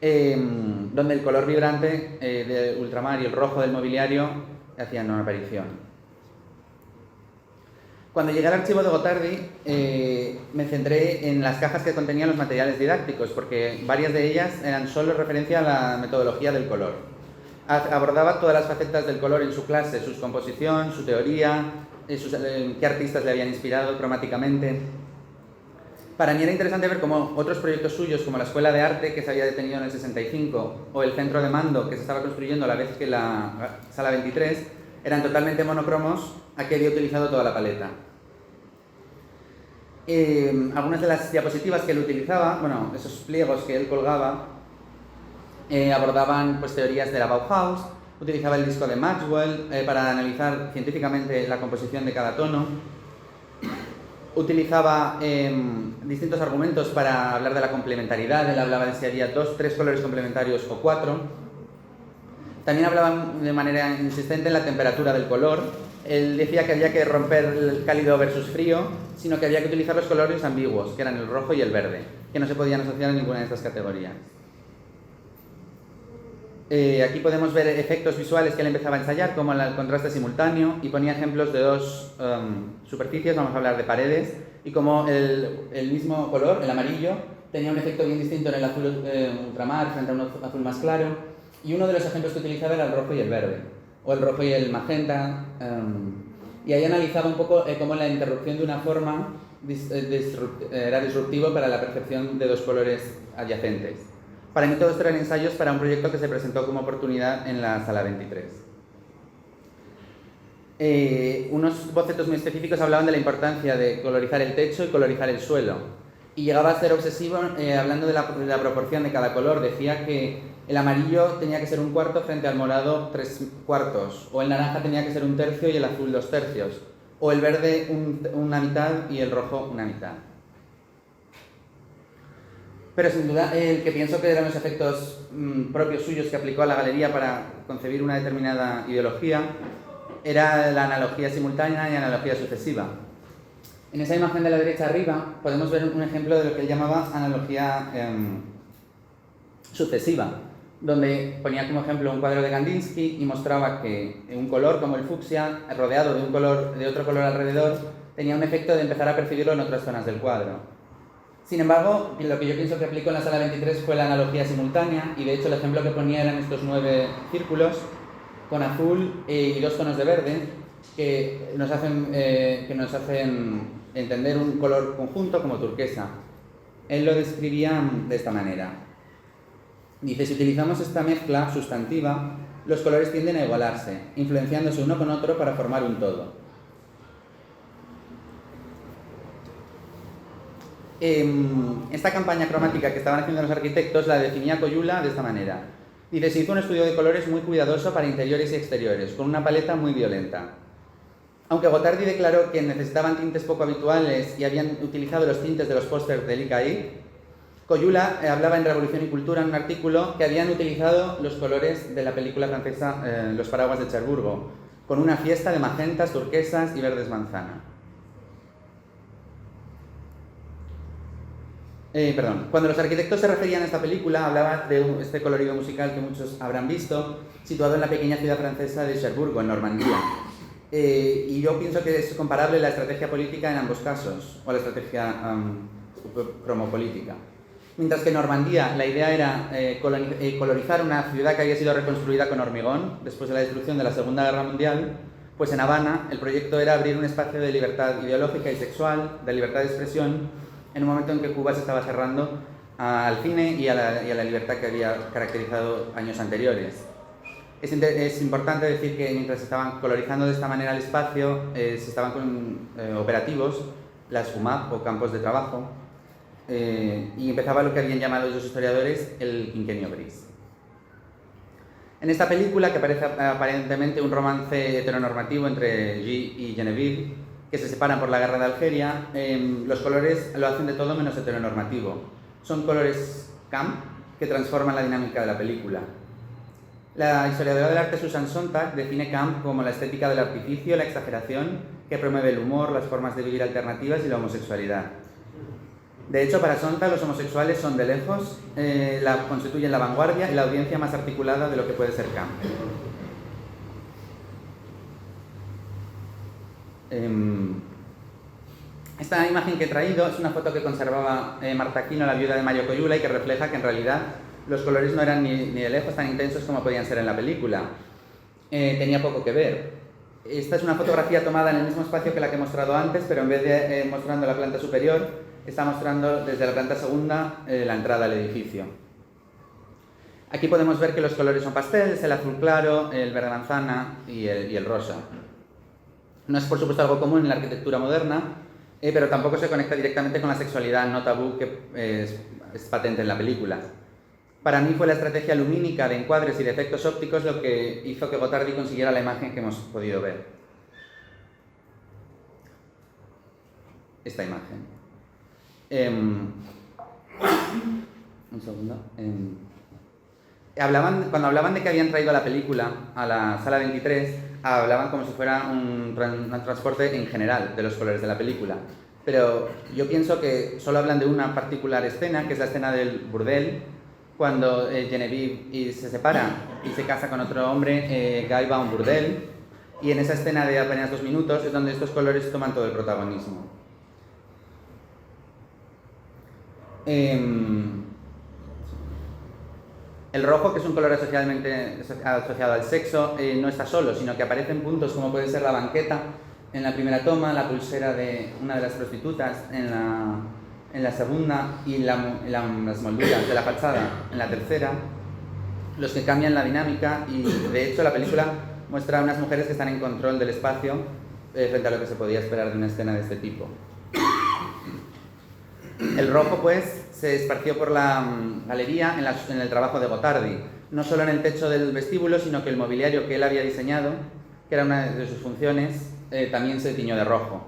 Donde el color vibrante de ultramar y el rojo del mobiliario hacían una aparición. Cuando llegué al archivo de Gotardi, me centré en las cajas que contenían los materiales didácticos, porque varias de ellas eran solo referencia a la metodología del color. Abordaba todas las facetas del color en su clase, su composición, su teoría, qué artistas le habían inspirado cromáticamente. Para mí era interesante ver cómo otros proyectos suyos, como la Escuela de Arte, que se había detenido en el 65, o el Centro de Mando, que se estaba construyendo a la vez que la Sala 23, eran totalmente monocromos, aquí había utilizado toda la paleta. Algunas de las diapositivas que él utilizaba, esos pliegos que él colgaba, abordaban teorías de la Bauhaus, utilizaba el disco de Maxwell para analizar científicamente la composición de cada tono, utilizaba distintos argumentos para hablar de la complementariedad. Él hablaba de si había 2, 3 colores complementarios o 4. También hablaba de manera insistente en la temperatura del color. Él decía que había que romper el cálido versus frío, sino que había que utilizar los colores ambiguos, que eran el rojo y el verde, que no se podían asociar a ninguna de estas categorías. Aquí podemos ver efectos visuales que él empezaba a ensayar, como el contraste simultáneo, y ponía ejemplos de 2 superficies, vamos a hablar de paredes, y como el mismo color, el amarillo, tenía un efecto bien distinto en el azul ultramar frente a un azul más claro. Y uno de los ejemplos que utilizaba era el rojo y el verde, o el rojo y el magenta, y ahí analizaba un poco cómo la interrupción de una forma era disruptivo para la percepción de 2 colores adyacentes. Para mí todos eran ensayos para un proyecto que se presentó como oportunidad en la Sala 23. Unos bocetos muy específicos hablaban de la importancia de colorizar el techo y colorizar el suelo, y llegaba a ser obsesivo hablando de la proporción de cada color. Decía que el amarillo tenía que ser 1/4 frente al morado 3/4, o el naranja tenía que ser 1/3 y el azul 2/3, o el verde una mitad y el rojo una mitad. Pero sin duda el que pienso que eran los efectos propios suyos que aplicó a la galería para concebir una determinada ideología era la analogía simultánea y analogía sucesiva. En esa imagen de la derecha arriba podemos ver un ejemplo de lo que él llamaba analogía sucesiva, donde ponía como ejemplo un cuadro de Kandinsky y mostraba que un color como el fucsia, rodeado de otro color alrededor, tenía un efecto de empezar a percibirlo en otras zonas del cuadro. Sin embargo, lo que yo pienso que aplicó en la Sala 23 fue la analogía simultánea, y de hecho el ejemplo que ponía eran estos 9 círculos con azul y 2 tonos de verde que nos hacen entender un color conjunto como turquesa. Él lo describía de esta manera. Dice: si utilizamos esta mezcla sustantiva, los colores tienden a igualarse, influenciándose uno con otro para formar un todo. Esta campaña cromática que estaban haciendo los arquitectos la definía Coyula de esta manera. Dice: se hizo un estudio de colores muy cuidadoso para interiores y exteriores, con una paleta muy violenta. Aunque Gotardi declaró que necesitaban tintes poco habituales y habían utilizado los tintes de los pósters del ICAI, Coyula hablaba en Revolución y Cultura en un artículo que habían utilizado los colores de la película francesa Los paraguas de Cherburgo, con una fiesta de magentas, turquesas y verdes manzana. Cuando los arquitectos se referían a esta película, hablaba de este colorido musical que muchos habrán visto, situado en la pequeña ciudad francesa de Cherburgo, en Normandía. Y yo pienso que es comparable la estrategia política en ambos casos, o la estrategia cromopolítica. Mientras que en Normandía la idea era colorizar una ciudad que había sido reconstruida con hormigón después de la destrucción de la Segunda Guerra Mundial, pues en Habana el proyecto era abrir un espacio de libertad ideológica y sexual, de libertad de expresión, en un momento en que Cuba se estaba cerrando al cine y a la libertad que había caracterizado años anteriores. Es importante decir que mientras estaban colorizando de esta manera el espacio, se estaban con operativos, las UMAP o campos de trabajo, y empezaba lo que habían llamado los historiadores el quinquenio gris. En esta película, que parece aparentemente un romance heteronormativo entre Guy y Geneviève, que se separan por la guerra de Algeria, los colores lo hacen de todo menos heteronormativo. Son colores camp que transforman la dinámica de la película. La historiadora del arte Susan Sontag define camp como la estética del artificio, la exageración, que promueve el humor, las formas de vivir alternativas y la homosexualidad. De hecho, para Sontag, los homosexuales son de lejos, constituyen la vanguardia y la audiencia más articulada de lo que puede ser camp. Esta imagen que he traído es una foto que conservaba Marta Aquino, la viuda de Mario Coyula, y que refleja que en realidad los colores no eran ni de lejos tan intensos como podían ser en la película. Tenía poco que ver. Esta es una fotografía tomada en el mismo espacio que la que he mostrado antes, pero en vez de mostrando la planta superior, está mostrando desde la planta segunda la entrada al edificio. Aquí podemos ver que los colores son pasteles, el azul claro, el verde manzana y el rosa. No es por supuesto algo común en la arquitectura moderna, pero tampoco se conecta directamente con la sexualidad no tabú que es patente en la película. Para mí fue la estrategia lumínica de encuadres y de efectos ópticos lo que hizo que Gotardi consiguiera la imagen que hemos podido ver. Esta imagen. Un segundo. Cuando hablaban de que habían traído la película a la sala 23, hablaban como si fuera un transporte en general de los colores de la película. Pero yo pienso que solo hablan de una particular escena, que es la escena del burdel, cuando Geneviève se separa y se casa con otro hombre, Guy va a un burdel, y en esa escena de apenas 2 minutos es donde estos colores toman todo el protagonismo. El rojo, que es un color asociado al sexo, no está solo, sino que aparece en puntos como puede ser la banqueta en la primera toma, la pulsera de una de las prostitutas en la segunda y las molduras de la fachada en la tercera, los que cambian la dinámica, y de hecho la película muestra a unas mujeres que están en control del espacio frente a lo que se podía esperar de una escena de este tipo. El rojo, pues, se esparció por la galería en el trabajo de Gotardi, no solo en el techo del vestíbulo, sino que el mobiliario que él había diseñado, que era una de sus funciones, también se tiñó de rojo.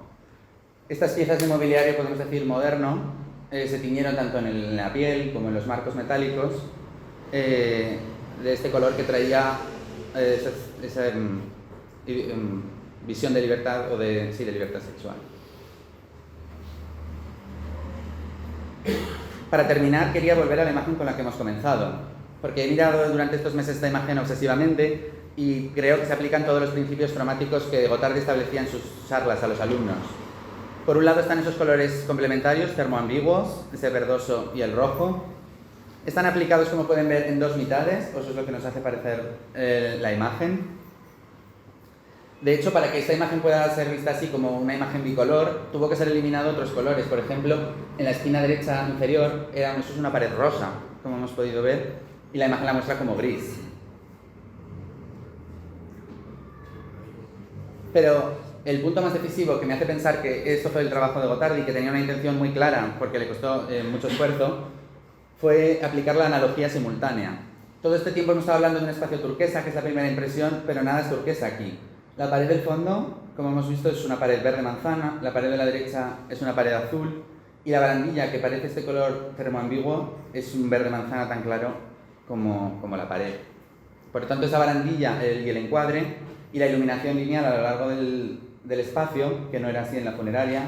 Estas piezas de mobiliario, podemos decir moderno, se tiñeron tanto en la piel como en los marcos metálicos, de este color que traía esa visión de libertad, o de libertad sexual. Para terminar, quería volver a la imagen con la que hemos comenzado, porque he mirado durante estos meses esta imagen obsesivamente y creo que se aplican todos los principios cromáticos que Gotardi establecía en sus charlas a los alumnos. Por un lado están esos colores complementarios, termoambiguos, ese verdoso y el rojo. Están aplicados, como pueden ver, en 2 mitades, o eso es lo que nos hace parecer la imagen. De hecho, para que esta imagen pueda ser vista así como una imagen bicolor, tuvo que ser eliminado otros colores. Por ejemplo, en la esquina derecha inferior, eso es una pared rosa, como hemos podido ver, y la imagen la muestra como gris. Pero el punto más decisivo que me hace pensar que esto fue el trabajo de Gotardi, que tenía una intención muy clara, porque le costó mucho esfuerzo, fue aplicar la analogía simultánea. Todo este tiempo hemos estado hablando de un espacio turquesa, que es la primera impresión, pero nada es turquesa aquí. La pared del fondo, como hemos visto, es una pared verde manzana, la pared de la derecha es una pared azul, Y la barandilla, que parece este color termoambiguo, es un verde manzana tan claro como la pared. Por lo tanto, esa barandilla y el encuadre y la iluminación lineal a lo largo del espacio, que no era así en la funeraria,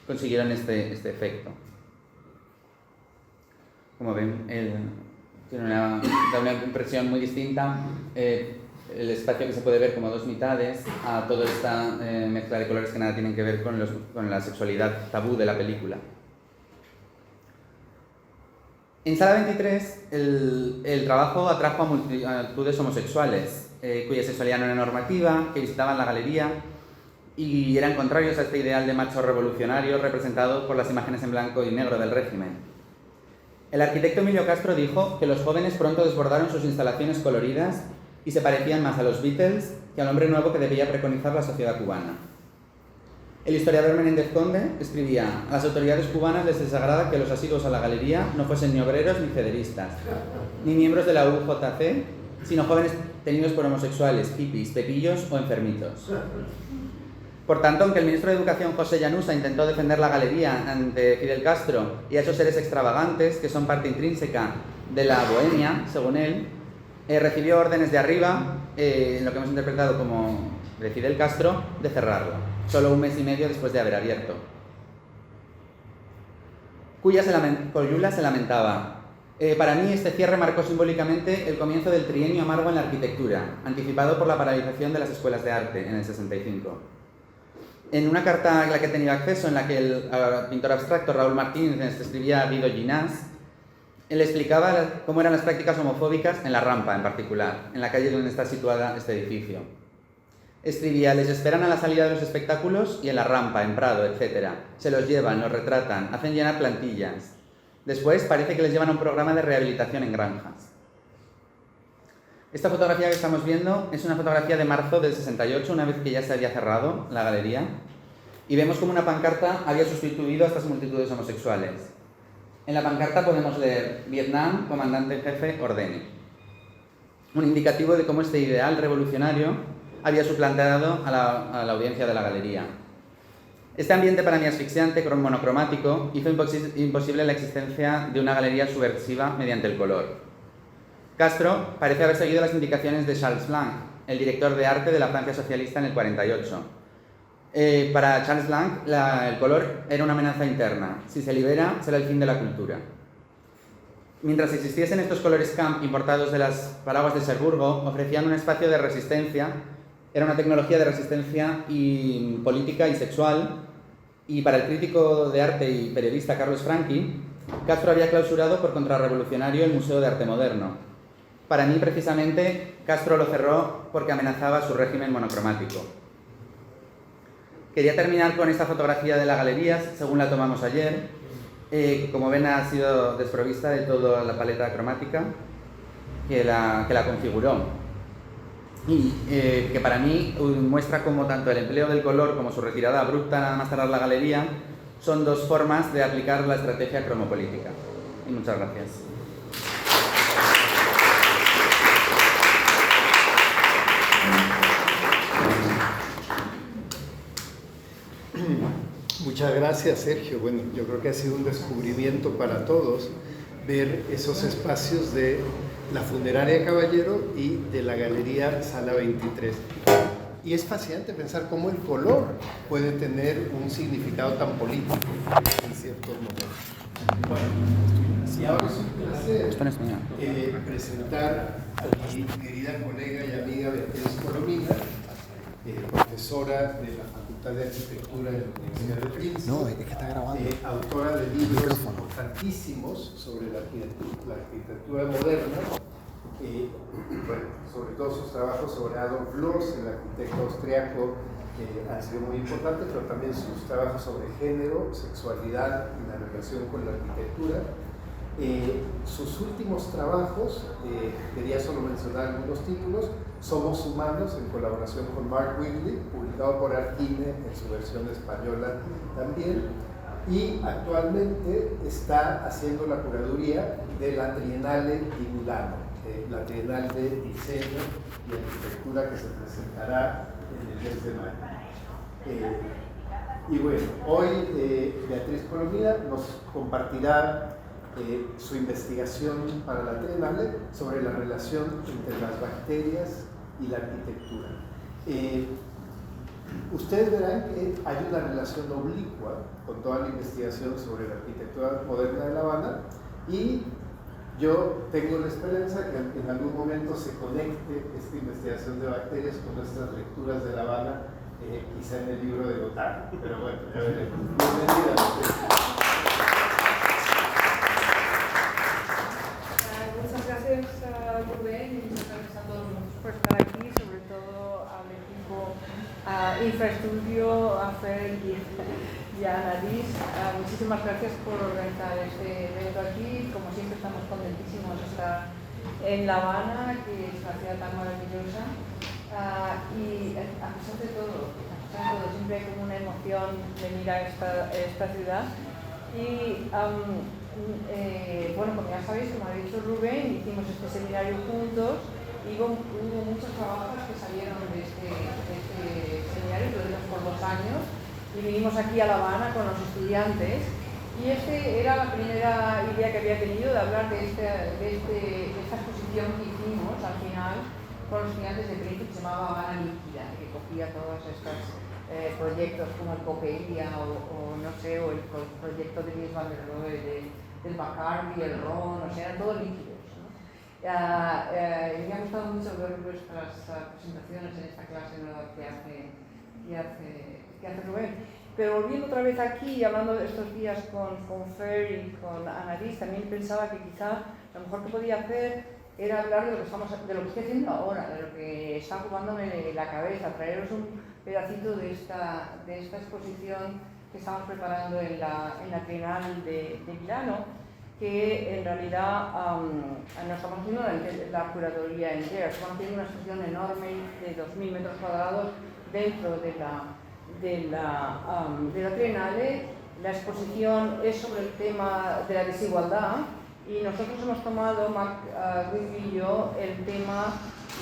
consiguieron este efecto. Como ven, tiene da una impresión muy distinta. El espacio que se puede ver como dos mitades a toda esta mezcla de colores que nada tienen que ver con la sexualidad tabú de la película. En Sala 23, el trabajo atrajo a multitudes homosexuales, cuya sexualidad no era normativa, que visitaban la galería y eran contrarios a este ideal de macho revolucionario representado por las imágenes en blanco y negro del régimen. El arquitecto Emilio Castro dijo que los jóvenes pronto desbordaron sus instalaciones coloridas y se parecían más a los Beatles que al hombre nuevo que debía preconizar la sociedad cubana. El historiador Menéndez Conde escribía: a las autoridades cubanas les desagrada que los asiduos a la galería no fuesen ni obreros ni federistas, ni miembros de la UJC, sino jóvenes tenidos por homosexuales, hippies, pepillos o enfermitos. Por tanto, aunque el ministro de Educación José Llanusa intentó defender la galería ante Fidel Castro y a esos seres extravagantes que son parte intrínseca de la bohemia, según él, recibió órdenes de arriba, en lo que hemos interpretado como de Fidel Castro, de cerrarlo, solo un mes y medio después de haber abierto. Coyula se lamentaba: para mí este cierre marcó simbólicamente el comienzo del trienio amargo en la arquitectura, anticipado por la paralización de las escuelas de arte en el 65. En una carta a la que he tenido acceso, en la que el pintor abstracto Raúl Martínez escribía a Guido Ginás, él explicaba cómo eran las prácticas homofóbicas en la Rampa, en particular, en la calle donde está situada este edificio. Escribía: les esperan a la salida de los espectáculos y en la Rampa, en Prado, etc. Se los llevan, los retratan, hacen llenar plantillas. Después parece que les llevan a un programa de rehabilitación en granjas. Esta fotografía que estamos viendo es una fotografía de marzo del 68, una vez que ya se había cerrado la galería, y vemos como una pancarta había sustituido a estas multitudes homosexuales. En la pancarta podemos leer: Vietnam, comandante en jefe, ordene. Un indicativo de cómo este ideal revolucionario había suplantado a la audiencia de la galería. Este ambiente, para mí asfixiante, monocromático, hizo imposible la existencia de una galería subversiva mediante el color. Castro parece haber seguido las indicaciones de Charles Blanc, el director de arte de la Francia socialista en el 48. Para Charles Blanc, el color era una amenaza interna. Si se libera, será el fin de la cultura. Mientras existiesen estos colores camp importados de las paraguas de Cherburgo, ofrecían un espacio de resistencia. Era una tecnología de resistencia y política y sexual, y para el crítico de arte y periodista Carlos Franchi, Castro había clausurado por contrarrevolucionario el Museo de Arte Moderno. Para mí, precisamente, Castro lo cerró porque amenazaba su régimen monocromático. Quería terminar con esta fotografía de la galería, según la tomamos ayer, que como ven ha sido desprovista de toda la paleta cromática que la configuró. Y que para mí muestra cómo tanto el empleo del color como su retirada abrupta nada más cerrar la galería son dos formas de aplicar la estrategia cromopolítica. Y muchas gracias. Muchas gracias, Sergio. Bueno, yo creo que ha sido un descubrimiento para todos ver esos espacios de la Funeraria Caballero y de la Galería Sala 23. Y es fascinante pensar cómo el color puede tener un significado tan político en ciertos momentos. Bueno, y ahora es un placer presentar a mi querida colega y amiga Beatriz Colomina, profesora de la Facultad de Arquitectura de la Universidad de Princeton. No, es que está grabando. Autora de libros importantísimos sobre la arquitectura moderna, bueno, sobre todo sus trabajos sobre Adolf Loos, el arquitecto austriaco, han sido muy importantes, pero también sus trabajos sobre género, sexualidad y la relación con la arquitectura. Sus últimos trabajos, quería solo mencionar algunos títulos: Somos Humanos, en colaboración con Mark Whitley, publicado por Arquine en su versión española también, y actualmente está haciendo la curaduría de la Triennale di Milano, la Triennale de Diseño y Arquitectura que se presentará en el mes de mayo. Y bueno, hoy Beatriz Colomina nos compartirá su investigación para la Triennale sobre la relación entre las bacterias y la arquitectura. Ustedes verán que hay una relación oblicua con toda la investigación sobre la arquitectura moderna de La Habana, y yo tengo la esperanza que en algún momento se conecte esta investigación de bacterias con nuestras lecturas de La Habana, quizá en el libro de Gottard, pero bueno, ya veremos. Bienvenida. Muchas gracias Rubén, y muchas gracias a todos por estar aquí, sobre todo al equipo Infraestudio, a Fer y a Anadis. Muchísimas gracias por organizar este evento aquí. Como siempre, estamos contentísimos de estar en La Habana, que es una ciudad tan maravillosa. Y a pesar de todo, siempre hay como una emoción venir a esta ciudad. Y bueno, como ya sabéis, como ha dicho Rubén, hicimos este seminario juntos. Y hubo muchos trabajos que salieron de este seminario, lo dimos por 2 años, y vinimos aquí a La Habana con los estudiantes. Y era la primera idea que había tenido de hablar de esta exposición que hicimos al final con los estudiantes de Brito, que se llamaba Habana Líquida, que cogía todos estos proyectos como el Coppelia o no sé, o el proyecto de Mies van der Rohe, del Bacardi, el Ron, o sea, eran todos líquidos. Me ha gustado mucho ver vuestras presentaciones en esta clase nueva que hace Rubén. Pero volviendo otra vez aquí, hablando de estos días con Fer y con Anadis, también pensaba que quizá lo mejor que podía hacer era hablar de lo que estoy haciendo ahora, de lo que está ocupándome la cabeza, traeros un pedacito de esta exposición que estamos preparando en la Triennale de Milano, que en realidad no estamos haciendo la curatoría entera, estamos haciendo una exposición enorme de 2.000 metros cuadrados dentro de la Triennale. La exposición es sobre el tema de la desigualdad, y nosotros hemos tomado, Marc Guigui y yo, el tema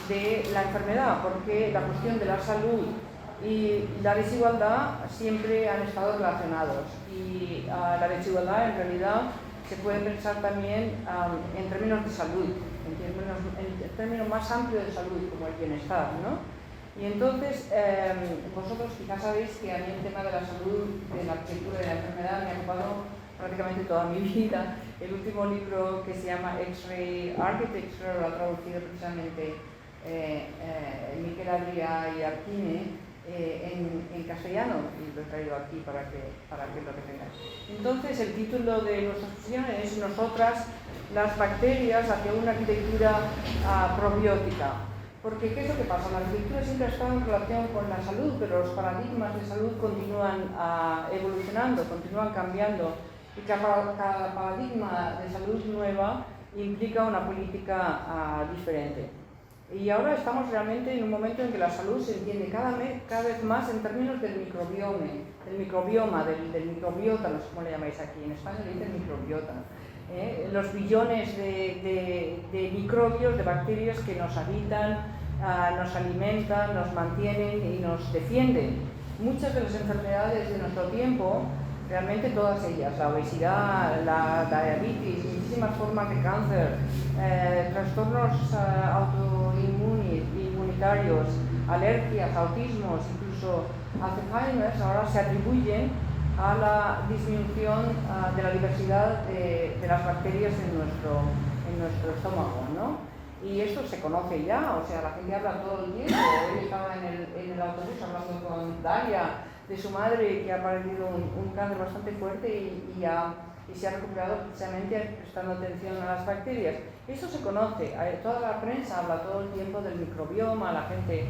de la enfermedad, porque la cuestión de la salud y la desigualdad siempre han estado relacionados, y la desigualdad en realidad se puede pensar también en términos de salud, en términos más amplios de salud, como el bienestar, ¿no? Y entonces, vosotros quizás sabéis que a mí el tema de la salud, de la arquitectura y de la enfermedad me ha ocupado prácticamente toda mi vida. El último libro, que se llama X-Ray Architecture, lo ha traducido precisamente Miquel Adrià y Arquine en castellano, y lo he traído aquí para que lo que tengáis. Entonces, el título de nuestra exposición es Nosotras, las bacterias hacia una arquitectura probiótica. Porque, ¿qué es lo que pasa? La arquitectura siempre ha estado en relación con la salud, pero los paradigmas de salud continúan evolucionando, continúan cambiando, y cada paradigma de salud nueva implica una política diferente. Y ahora estamos realmente en un momento en que la salud se entiende cada vez más en términos del microbioma, del microbiota, no sé cómo le llamáis aquí, en España le dicen microbiota. Los billones de microbios, de bacterias que nos habitan, nos alimentan, nos mantienen y nos defienden. Muchas de las enfermedades de nuestro tiempo, realmente todas ellas, la obesidad, la diabetes, muchísimas formas de cáncer, trastornos autoinmunitarios, alergias, autismos, incluso Alzheimer, ahora se atribuyen a la disminución de la diversidad de las bacterias en nuestro estómago, ¿no? Y esto se conoce ya, o sea, la gente habla todo el tiempo. Hoy estaba en el autobús hablando con Daria de su madre, que ha padecido un cáncer bastante fuerte y se ha recuperado precisamente prestando atención a las bacterias. Esto se conoce, toda la prensa habla todo el tiempo del microbioma, la gente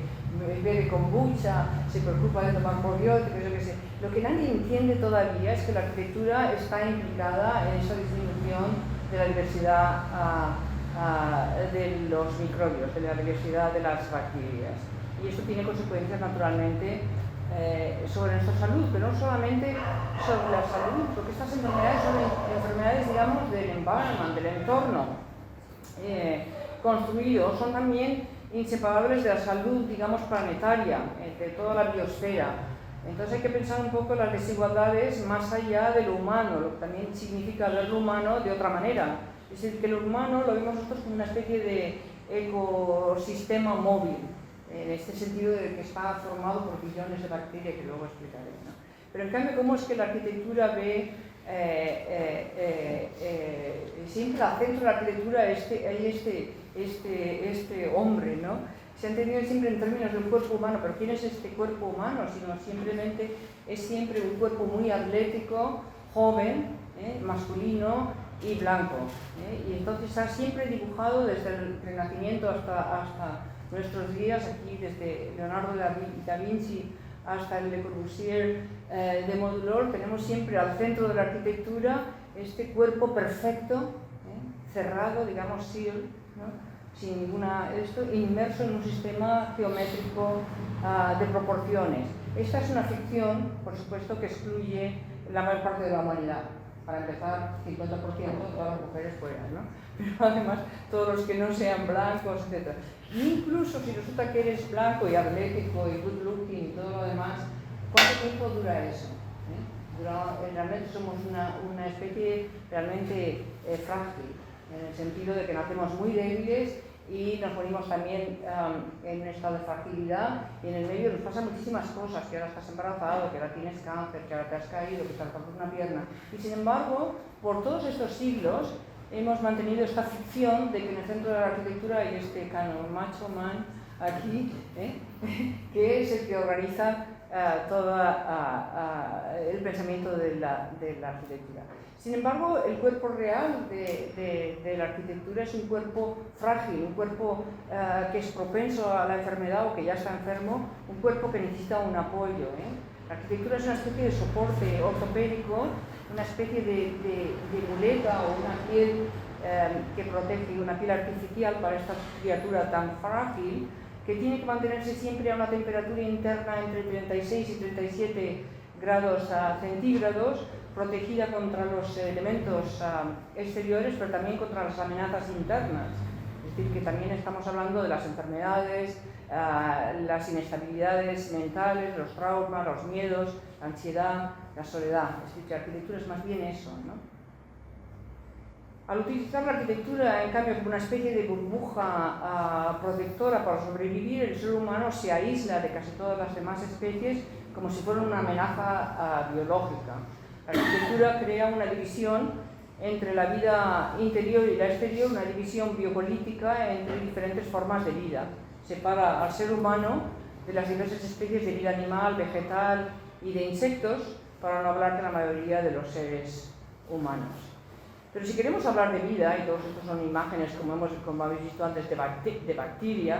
bebe kombucha, se preocupa de tomar probióticos, yo qué sé. Lo que nadie entiende todavía es que la arquitectura está implicada en esa disminución de la diversidad de los microbios, de la diversidad de las bacterias. Y esto tiene consecuencias naturalmente sobre nuestra salud, pero no solamente sobre la salud, porque estas enfermedades son enfermedades, digamos, del environment, del entorno construido, son también inseparables de la salud, digamos, planetaria, de toda la biosfera. Entonces hay que pensar un poco las desigualdades más allá de lo humano, lo que también significa ver lo humano de otra manera. Es decir, que lo humano lo vemos nosotros como una especie de ecosistema móvil, en este sentido de que está formado por billones de bacterias que luego explicaré, ¿no? Pero en cambio, ¿cómo es que la arquitectura ve siempre al centro de la arquitectura este hombre, ¿no? Se ha entendido siempre en términos de un cuerpo humano, pero ¿quién es este cuerpo humano? Sino simplemente es siempre un cuerpo muy atlético, joven, masculino y blanco. Y entonces está siempre dibujado desde el Renacimiento hasta nuestros días, aquí desde Leonardo da Vinci hasta el Le Corbusier de Modulor, tenemos siempre al centro de la arquitectura este cuerpo perfecto, cerrado, digamos, seal, ¿no? Sin ninguna inmerso en un sistema geométrico de proporciones. Esta es una ficción, por supuesto, que excluye la mayor parte de la humanidad. Para empezar, 50% de todas las mujeres fuera, ¿no? Pero además, todos los que no sean blancos, etc. Incluso si resulta que eres blanco y atlético y good looking y todo lo demás, ¿cuánto tiempo dura eso? Realmente somos una especie realmente frágil, en el sentido de que nacemos muy débiles y nos ponemos también en un estado de fragilidad, y en el medio nos pasan muchísimas cosas, que ahora estás embarazado, que ahora tienes cáncer, que ahora te has caído, que te has roto una pierna. Y sin embargo, por todos estos siglos hemos mantenido esta ficción de que en el centro de la arquitectura hay este canon macho man aquí, que es el que organiza todo el pensamiento de la arquitectura. Sin embargo, el cuerpo real de la arquitectura es un cuerpo frágil, un cuerpo que es propenso a la enfermedad o que ya está enfermo, un cuerpo que necesita un apoyo. La arquitectura es una especie de soporte ortopédico, una especie de muleta o una piel que protege, una piel artificial para esta criatura tan frágil, que tiene que mantenerse siempre a una temperatura interna entre 36 y 37 grados centígrados, protegida contra los elementos exteriores, pero también contra las amenazas internas. Es decir, que también estamos hablando de las enfermedades, las inestabilidades mentales, los traumas, los miedos, la ansiedad, la soledad. Es decir, que la arquitectura es más bien eso, ¿no? Al utilizar la arquitectura, en cambio, como una especie de burbuja protectora para sobrevivir, el ser humano se aísla de casi todas las demás especies como si fuera una amenaza biológica. La arquitectura crea una división entre la vida interior y la exterior, una división biopolítica entre diferentes formas de vida. Separa al ser humano de las diversas especies de vida animal, vegetal y de insectos, para no hablar de la mayoría de los seres humanos. Pero si queremos hablar de vida, y todos estos son imágenes, como habéis visto antes, de bacteria,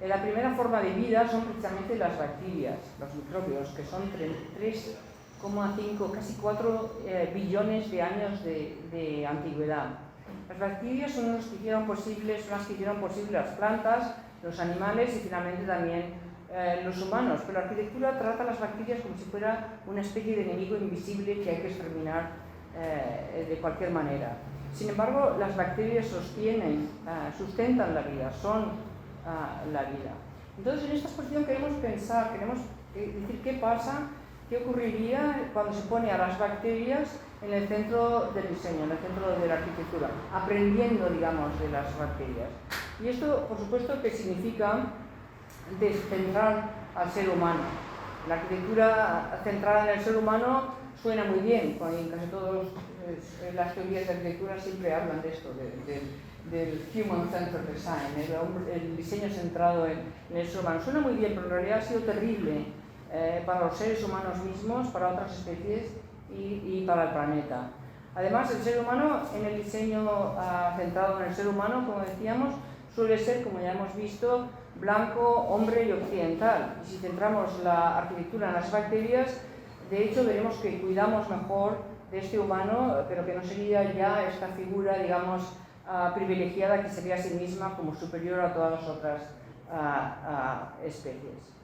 la primera forma de vida son precisamente las bacterias, los microbios, que son 3,5, casi 4 billones de años de antigüedad. Las bacterias son las que hicieron posible las plantas, los animales y finalmente también los humanos. Pero la arquitectura trata a las bacterias como si fuera una especie de enemigo invisible que hay que exterminar de cualquier manera. Sin embargo, las bacterias sustentan la vida, son la vida. Entonces, en esta exposición queremos pensar, queremos decir qué pasa, qué ocurriría cuando se pone a las bacterias en el centro del diseño, en el centro de la arquitectura, aprendiendo, digamos, de las bacterias. Y esto, por supuesto, que significa descentrar al ser humano. La arquitectura centrada en el ser humano suena muy bien, cuando en casi todas las teorías de arquitectura siempre hablan de esto, del human-centered design, el diseño centrado en el ser humano. Suena muy bien, pero en realidad ha sido terrible para los seres humanos mismos, para otras especies y para el planeta. Además, el ser humano, en el diseño centrado en el ser humano, como decíamos, suele ser, como ya hemos visto, blanco, hombre y occidental. Y si centramos la arquitectura en las bacterias, de hecho veremos que cuidamos mejor de este humano, pero que no sería ya esta figura, digamos, privilegiada que se ve a sí misma como superior a todas las otras especies.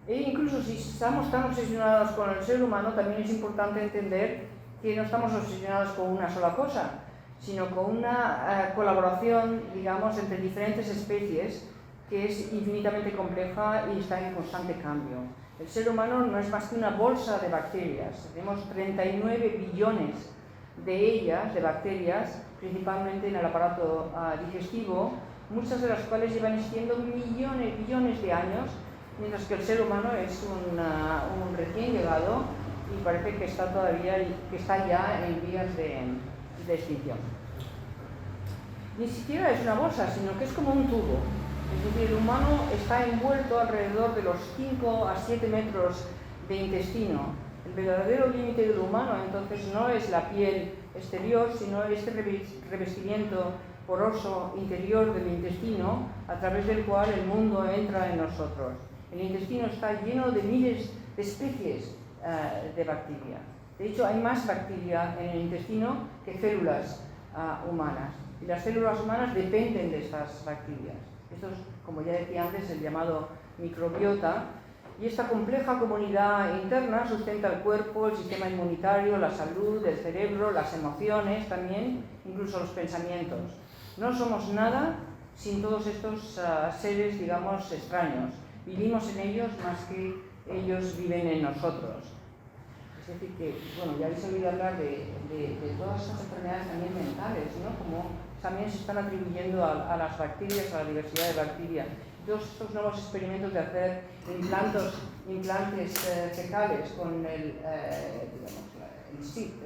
E incluso si estamos tan obsesionados con el ser humano, también es importante entender que no estamos obsesionados con una sola cosa, sino con una colaboración, digamos, entre diferentes especies que es infinitamente compleja y está en constante cambio. El ser humano no es más que una bolsa de bacterias. Tenemos 39 billones de ellas, de bacterias, principalmente en el aparato digestivo, muchas de las cuales llevan existiendo billones de años, mientras que el ser humano es un recién llegado y parece que está ya en vías de extinción. Ni siquiera es una bolsa, sino que es como un tubo. Es decir, el humano está envuelto alrededor de los 5 a 7 metros de intestino. El verdadero límite del humano, entonces, no es la piel exterior, sino este revestimiento poroso interior del intestino, a través del cual el mundo entra en nosotros. El intestino está lleno de miles de especies de bacterias. De hecho, hay más bacteria en el intestino que células humanas. Y las células humanas dependen de estas bacterias. Esto es, como ya decía antes, el llamado microbiota. Y esta compleja comunidad interna sustenta el cuerpo, el sistema inmunitario, la salud, el cerebro, las emociones también, incluso los pensamientos. No somos nada sin todos estos seres, digamos, extraños. Vivimos en ellos más que ellos viven en nosotros. Es decir que, bueno, ya habéis oído hablar de todas estas enfermedades también mentales, ¿no? Como también se están atribuyendo a las bacterias, a la diversidad de bacterias. Todos estos nuevos experimentos de hacer implantes fecales con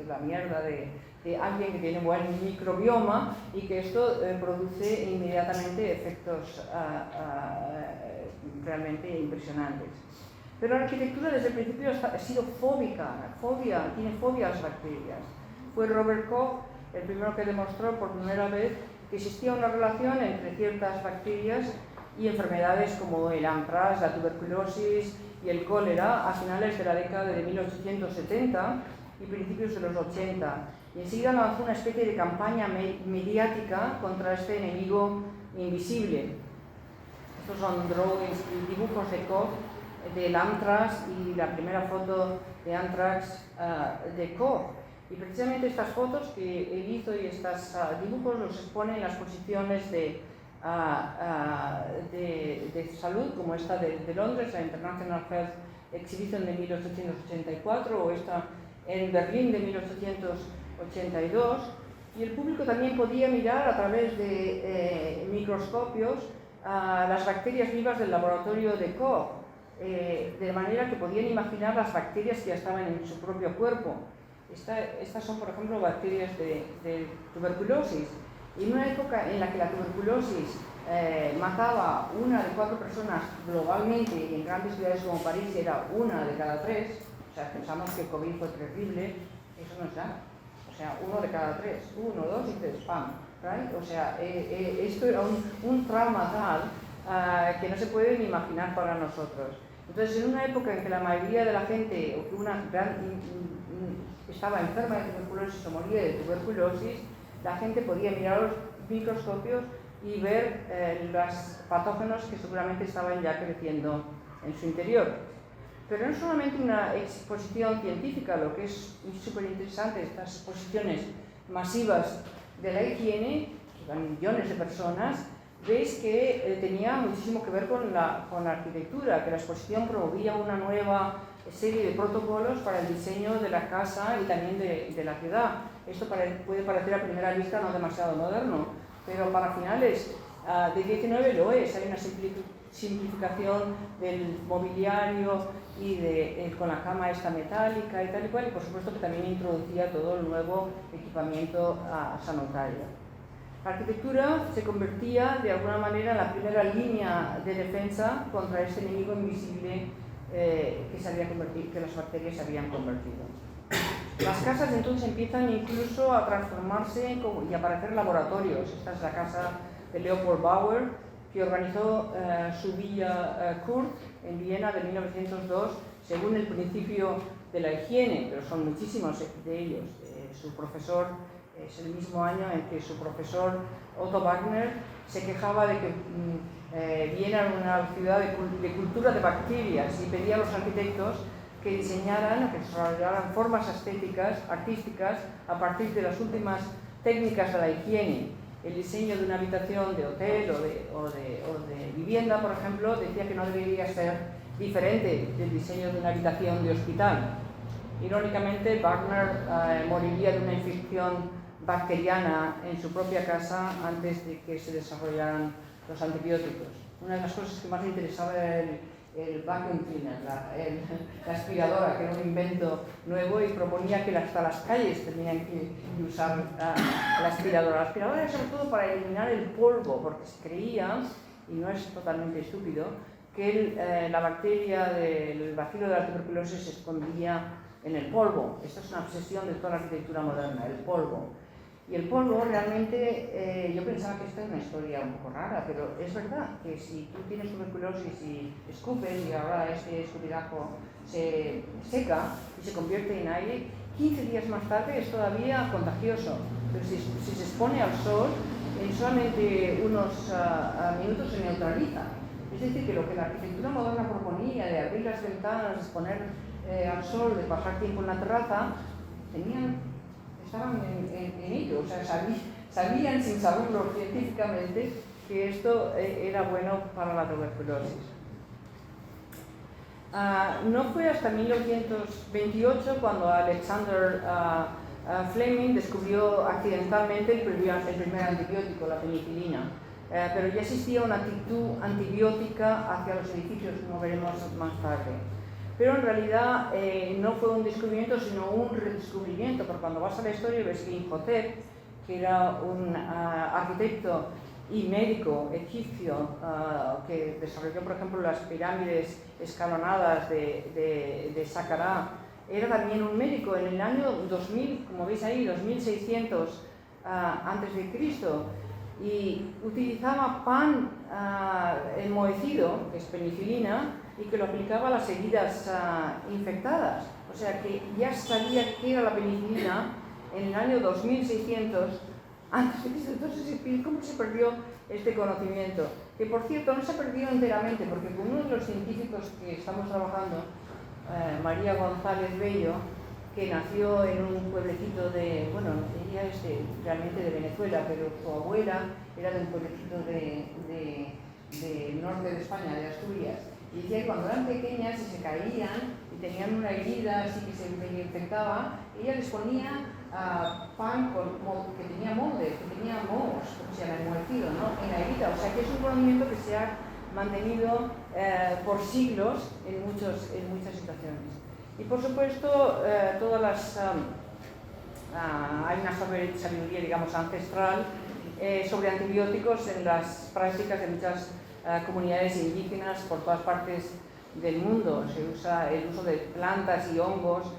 la mierda de alguien que tiene buen microbioma y que esto produce inmediatamente efectos realmente impresionantes. Pero la arquitectura desde el principio ha sido tiene fobia a las bacterias. Fue Robert Koch el primero que demostró por primera vez que existía una relación entre ciertas bacterias y enfermedades como el anthrax, la tuberculosis y el cólera a finales de la década de 1870 y principios de los 80. Y enseguida lanzó una especie de campaña mediática contra este enemigo invisible. Estos son drawings y dibujos de Koch del anthrax y la primera foto de anthrax de Koch. Y precisamente estas fotos que él hizo y estos dibujos los expone en las posiciones de salud, como esta de Londres, la International Health Exhibition de 1884, o esta en Berlín de 1882, y el público también podía mirar a través de microscopios las bacterias vivas del laboratorio de Koch, de manera que podían imaginar las bacterias que ya estaban en su propio cuerpo. Estas son, por ejemplo, bacterias de tuberculosis. Y en una época en la que la tuberculosis mataba 1 de 4 personas globalmente, y en grandes ciudades como París era 1 de cada 3, o sea, pensamos que el COVID fue terrible, eso no es nada. O sea, 1 de cada 3, 1, 2 y 3, ¡pam! ¿Right? O sea, esto era un trauma tal que no se puede ni imaginar para nosotros. Entonces, en una época en que la mayoría de la gente, o que estaba enferma de tuberculosis o moría de tuberculosis, la gente podía mirar los microscopios y ver los patógenos que seguramente estaban ya creciendo en su interior. Pero no es solamente una exposición científica, lo que es súper interesante, estas exposiciones masivas de la higiene, que van millones de personas, veis que tenía muchísimo que ver con la arquitectura, que la exposición promovía una nueva serie de protocolos para el diseño de la casa y también de la ciudad. Esto puede parecer a primera vista no demasiado moderno, pero para finales del 19 lo es. Hay una simplificación del mobiliario y con la cama esta metálica y tal y cual, y por supuesto que también introducía todo el nuevo equipamiento sanitario. La arquitectura se convertía de alguna manera en la primera línea de defensa contra este enemigo invisible que las bacterias se habían convertido. Las casas entonces empiezan incluso a transformarse y a aparecer laboratorios. Esta es la casa de Leopold Bauer, que organizó su villa Kurt en Viena de 1902 según el principio de la higiene, pero son muchísimos de ellos. Su profesor es el mismo año en que su profesor Otto Wagner se quejaba de que Viena era una ciudad de cultura de bacterias y pedía a los arquitectos que diseñaran, que desarrollaran formas artísticas a partir de las últimas técnicas de la higiene. El diseño de una habitación de hotel o de vivienda, por ejemplo, decía que no debería ser diferente del diseño de una habitación de hospital. Irónicamente, Wagner moriría de una infección bacteriana en su propia casa antes de que se desarrollaran los antibióticos. Una de las cosas que más le interesaba era el vacuum cleaner, la aspiradora, que era un invento nuevo, y proponía que hasta las calles tenían que usar la aspiradora. La aspiradora era sobre todo para eliminar el polvo, porque se creía, y no es totalmente estúpido, que la bacteria del bacilo de la tuberculosis se escondía en el polvo. Esta es una obsesión de toda la arquitectura moderna, el polvo. Y el polvo realmente, yo pensaba que esta es una historia un poco rara, pero es verdad que si tú tienes tuberculosis y escupes y ahora este escupitajo se seca y se convierte en aire, 15 días más tarde es todavía contagioso. Pero si se expone al sol, en solamente unos minutos se neutraliza. Es decir, que lo que la arquitectura moderna proponía de abrir las ventanas, de exponer al sol, de pasar tiempo en la terraza, estaban en ello, o sea, sabían sin saberlo científicamente que esto era bueno para la tuberculosis. No fue hasta 1928 cuando Alexander Fleming descubrió accidentalmente el primer antibiótico, la penicilina, pero ya existía una actitud antibiótica hacia los edificios, como veremos más tarde. Pero en realidad no fue un descubrimiento, sino un redescubrimiento, porque cuando vas a la historia ves que Imhotep, que era un arquitecto y médico egipcio que desarrolló, por ejemplo, las pirámides escalonadas de Saqqara, era también un médico en el año 2000, como veis ahí, 2600 antes de Cristo, y utilizaba pan enmohecido, que es penicilina, y que lo aplicaba a las heridas infectadas. O sea que ya sabía qué era la penicilina en el año 2600 antes de Cristo. Entonces, ¿cómo se perdió este conocimiento? Que por cierto no se ha perdido enteramente, porque con uno de los científicos que estamos trabajando, María González Bello, que nació en un pueblecito ella es realmente de Venezuela, pero su abuela era de un pueblecito del norte de España, de Asturias. Y decía que cuando eran pequeñas y se caían y tenían una herida así que se infectaba, ella les ponía pan que tenía molde, que tenía mohos, como se llama, enmohecido, ¿no?, en la herida. O sea que es un conocimiento que se ha mantenido por siglos en muchas situaciones. Y por supuesto, todas las hay una sabiduría, digamos, ancestral sobre antibióticos en las prácticas de muchas comunidades indígenas por todas partes del mundo. Se usa el uso de plantas y hongos,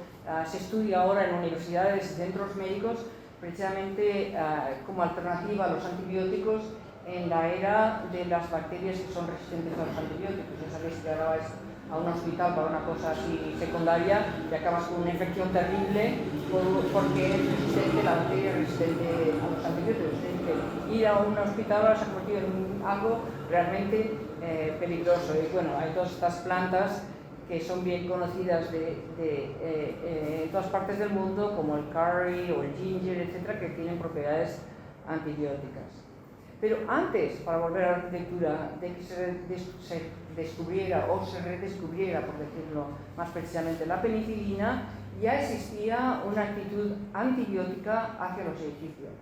se estudia ahora en universidades y centros médicos precisamente como alternativa a los antibióticos en la era de las bacterias que son resistentes a los antibióticos. Ya sabéis que ahora vais a un hospital para una cosa así secundaria y acabas con una infección terrible porque es resistente, la bacteria es resistente a los antibióticos. Ir a un hospital ahora se ha convertido en algo realmente peligroso. Y bueno, hay todas estas plantas que son bien conocidas en todas partes del mundo, como el curry o el ginger, etcétera, que tienen propiedades antibióticas. Pero antes, para volver a la arquitectura, de que se descubriera o se redescubriera, por decirlo más precisamente, la penicilina, ya existía una actitud antibiótica hacia los edificios.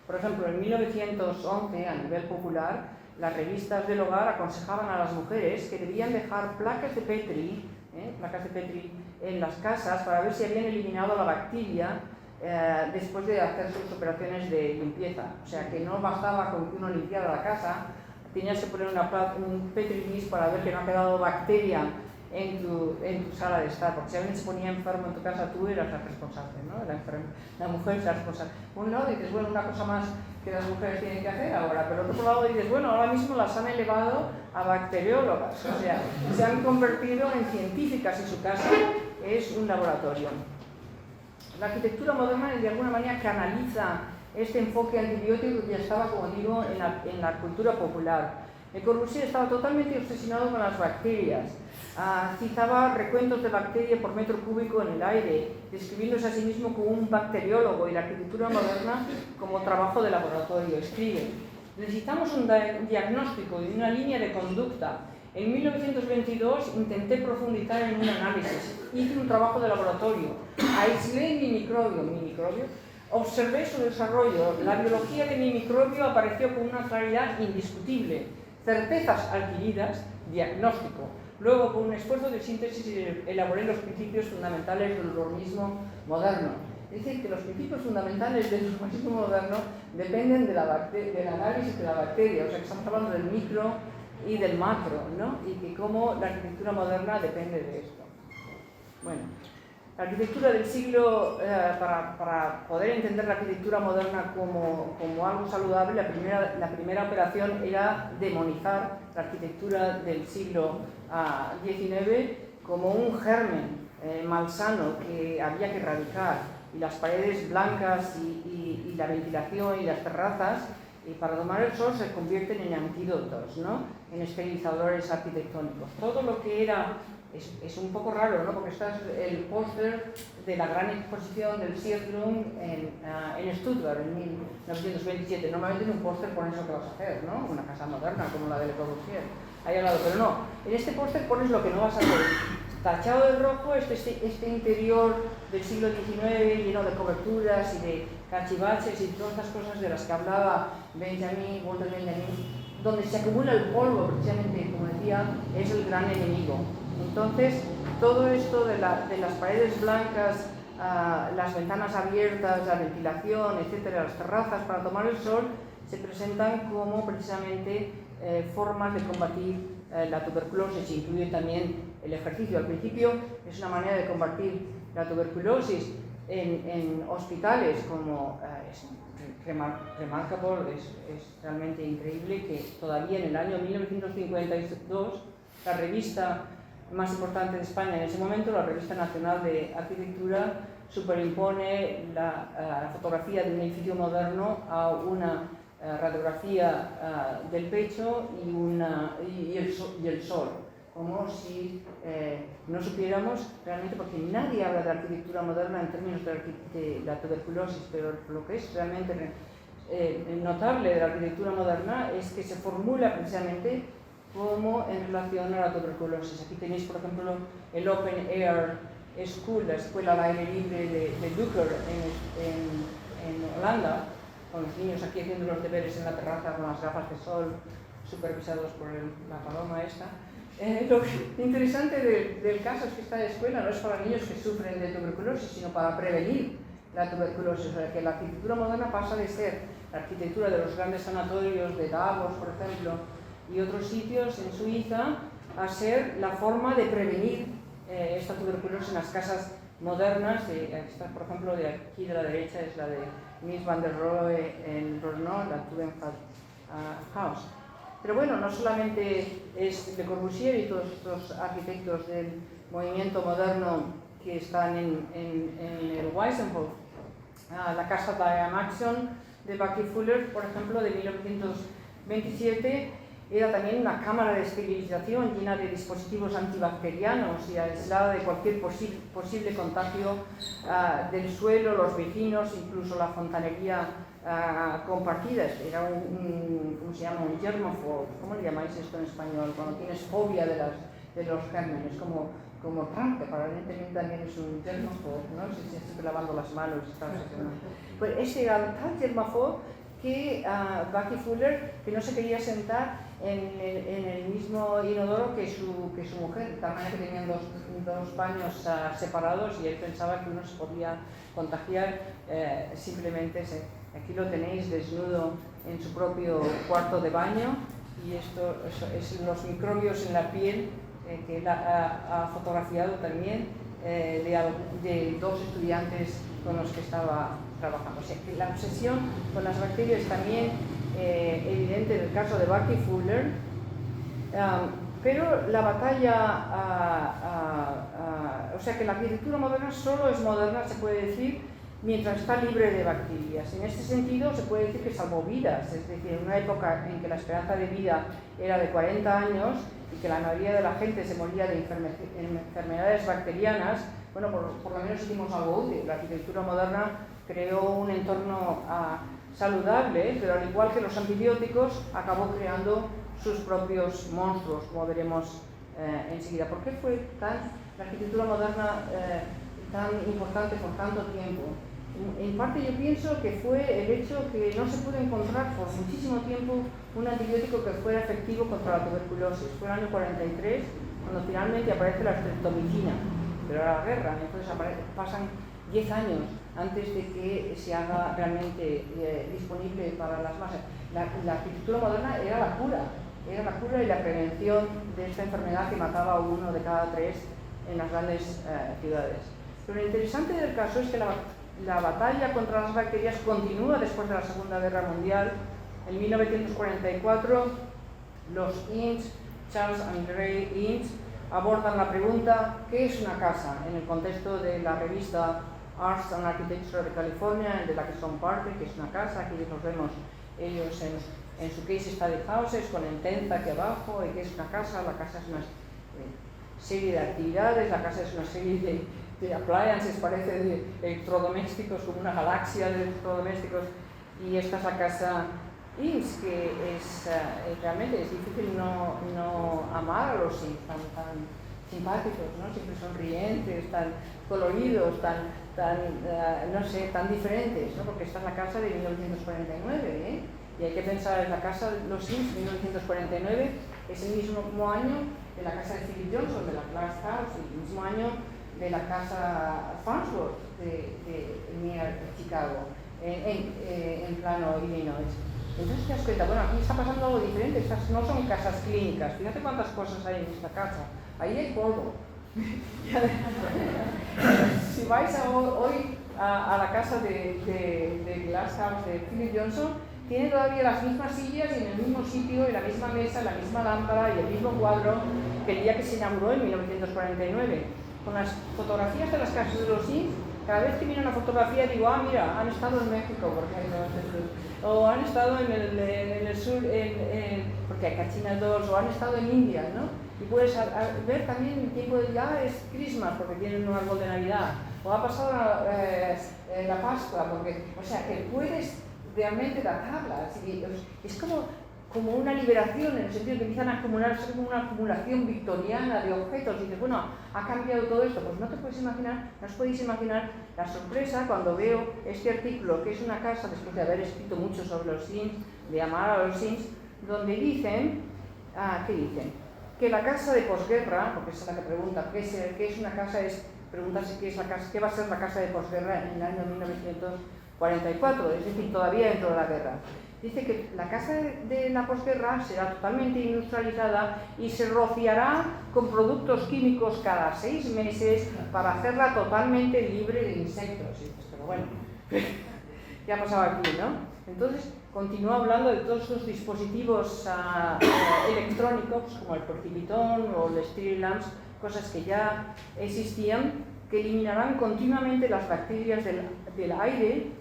Por ejemplo, en 1911, a nivel popular, las revistas del hogar aconsejaban a las mujeres que debían dejar placas de Petri en las casas para ver si habían eliminado la bacteria después de hacer sus operaciones de limpieza. O sea, que no bastaba con que uno limpiara la casa, tenías que poner un Petri dish para ver que no ha quedado bacteria en tu sala de estar, porque si alguien se ponía enfermo en tu casa, tú eras la responsable, ¿no? La mujer es la responsable. Por un lado dices, bueno, una cosa más que las mujeres tienen que hacer ahora, pero por otro lado dices, bueno, ahora mismo las han elevado a bacteriólogas, o sea, se han convertido en científicas y su casa es un laboratorio. La arquitectura moderna de alguna manera canaliza este enfoque antibiótico que ya estaba, como digo, en la cultura popular. Le Corbusier estaba totalmente obsesionado con las bacterias. Citaba recuentos de bacterias por metro cúbico en el aire, describiéndose a sí mismo como un bacteriólogo y la arquitectura moderna como trabajo de laboratorio. Escribe: necesitamos un diagnóstico y una línea de conducta En 1922 intenté profundizar en un análisis, hice un trabajo de laboratorio, aislé mi microbio, observé su desarrollo, la biología de mi microbio apareció con una claridad indiscutible, certezas adquiridas, diagnóstico. Luego, con un esfuerzo de síntesis, elaboré los principios fundamentales del urbanismo moderno. Es decir, que los principios fundamentales del urbanismo moderno dependen del análisis de la bacteria, o sea que estamos hablando del micro y del macro, ¿no? Y que cómo la arquitectura moderna depende de esto. Bueno, la arquitectura del siglo, para poder entender la arquitectura moderna como algo saludable, la primera operación era demonizar la arquitectura del siglo XIX como un germen malsano que había que erradicar, y las paredes blancas y la ventilación y las terrazas para tomar el sol se convierten en antídotos, ¿no? En esterilizadores arquitectónicos. Todo lo que era, es un poco raro, ¿no? Porque está el póster de la gran exposición del Siedlung en Stuttgart en 1927. Normalmente en un póster pones lo que vas a hacer, ¿no? Una casa moderna como la de Le Corbusier ahí al lado, pero no. En este póster pones lo que no vas a hacer. Tachado de rojo este interior del siglo XIX lleno de coberturas y de cachivaches y todas estas cosas de las que hablaba Walter Benjamin, donde se acumula el polvo, precisamente, como decía, es el gran enemigo. Entonces, todo esto de las paredes blancas, las ventanas abiertas, la ventilación, etcétera, las terrazas para tomar el sol, se presentan como precisamente formas de combatir la tuberculosis, incluye también el ejercicio. Al principio es una manera de combatir la tuberculosis en hospitales, como es remarkable, es realmente increíble que todavía en el año 1952 la revista más importante de España en ese momento, la Revista Nacional de Arquitectura, superimpone la fotografía de un edificio moderno a una radiografía del pecho y el sol, como si no supiéramos realmente, porque nadie habla de arquitectura moderna en términos de la tuberculosis, pero lo que es realmente notable de la arquitectura moderna es que se formula precisamente como en relación a la tuberculosis. Aquí tenéis, por ejemplo, el Open Air School, la escuela al aire libre de Duker en Holanda, con los niños aquí haciendo los deberes en la terraza con las gafas de sol, supervisados por la paloma esta. Lo interesante del caso es que esta escuela no es para niños que sufren de tuberculosis, sino para prevenir la tuberculosis. O sea, que la arquitectura moderna pasa de ser la arquitectura de los grandes sanatorios de Davos, por ejemplo, y otros sitios en Suiza, a ser la forma de prevenir esta tuberculosis en las casas modernas. Esta, por ejemplo, de aquí de la derecha es la de Mies van der Rohe en Brno, la Tugendhat-Haus. Pero bueno, no solamente es Le Corbusier y todos estos arquitectos del movimiento moderno que están en el Weissenhof. La casa Diane Action de Bucky Fuller, por ejemplo, de 1927, era también una cámara de esterilización llena de dispositivos antibacterianos y aislada de cualquier posible contagio del suelo, los vecinos, incluso la fontanería compartida. Era ¿cómo se llama? Un germaphobe. ¿Cómo le llamáis esto en español? Cuando tienes fobia de los gérmenes, como Trump, que aparentemente también es un germaphobe, ¿no? Se siempre lavando las manos. Pues ese era tal germaphobe que Bucky Fuller, que no se quería sentar en el mismo inodoro que su mujer, de tal manera que tenían dos baños separados, y él pensaba que uno se podía contagiar simplemente. Aquí lo tenéis desnudo en su propio cuarto de baño, y esto es los microbios en la piel que él ha fotografiado también de dos estudiantes con los que estaba trabajando. O sea, que la obsesión con las bacterias también evidente en el caso de Bucky Fuller, pero la batalla, o sea que la arquitectura moderna solo es moderna, se puede decir, mientras está libre de bacterias. En este sentido se puede decir que salvó vidas, es decir, en una época en que la esperanza de vida era de 40 años y que la mayoría de la gente se moría de enfermedades bacterianas, bueno, por lo menos hicimos algo útil. La arquitectura moderna creó un entorno saludable, pero al igual que los antibióticos, acabó creando sus propios monstruos, como veremos enseguida. ¿Por qué fue la arquitectura moderna tan importante por tanto tiempo? En parte yo pienso que fue el hecho que no se pudo encontrar por muchísimo tiempo un antibiótico que fuera efectivo contra la tuberculosis. Fue el año 43 cuando finalmente aparece la streptomicina, pero era la guerra, entonces pasan 10 años antes de que se haga realmente disponible para las masas. La arquitectura moderna era la cura y la prevención de esta enfermedad que mataba a 1 de cada 3 en las grandes ciudades. Pero lo interesante del caso es que la batalla contra las bacterias continúa después de la Segunda Guerra Mundial. En 1944, los Innes, Charles André Innes, abordan la pregunta ¿qué es una casa? En el contexto de la revista Arts and Architecture de California, de la que son parte, que es una casa. Aquí los vemos ellos en su case study houses con el tent aquí abajo. ¿Y qué es una casa? La casa es una serie de actividades, la casa es una serie de appliances, parece de electrodomésticos, como una galaxia de electrodomésticos, y esta es la casa Innes, que es realmente es difícil no amar a los Innes, tan simpáticos, ¿no? Siempre sonrientes, tan coloridos, tan diferentes, ¿no? Porque esta es la casa de 1949, y hay que pensar en la casa de los Innes de 1949, es el mismo año de la casa de Philip Johnson, de la Glass House, el mismo año de la casa Farnsworth de Chicago, en plano Illinois. Entonces te das cuenta, bueno, aquí está pasando algo diferente, estas no son casas clínicas, fíjate cuántas cosas hay en esta casa, ahí hay polvo. Si vais hoy a la casa de Glass House de Philip Johnson, tiene todavía las mismas sillas y en el mismo sitio, y la misma mesa, la misma lámpara y el mismo cuadro que el día que se inauguró en 1949. Con las fotografías de las casas de los Innes, cada vez que miro una fotografía digo, mira, han estado en México, porque hay o han estado en el sur, porque hay Cachina 2, o han estado en India, ¿no? Y puedes ver también el tiempo de ya es Christmas, porque tienen un árbol de Navidad, o ha pasado la Pascua, porque, o sea, que puedes realmente datarla. Es como una liberación, en el sentido que empiezan a acumularse como una acumulación victoriana de objetos, y dices, bueno, ha cambiado todo esto. Pues no os podéis imaginar la sorpresa cuando veo este artículo, que es una casa, después de haber escrito mucho sobre los Innes, de amar a los Innes, donde dicen, ¿qué dicen? Que la casa de posguerra, porque es la que pregunta, ¿qué es una casa? Es preguntarse qué va a ser la casa de posguerra en el año 1944, es decir, todavía dentro de la guerra. Dice que la casa de la posguerra será totalmente industrializada y se rociará con productos químicos cada 6 meses para hacerla totalmente libre de insectos. Pero bueno, ya ha pasado aquí, ¿no? Entonces, continúa hablando de todos los dispositivos electrónicos, como el porcilitón o el Steril Lamps, cosas que ya existían, que eliminarán continuamente las bacterias del aire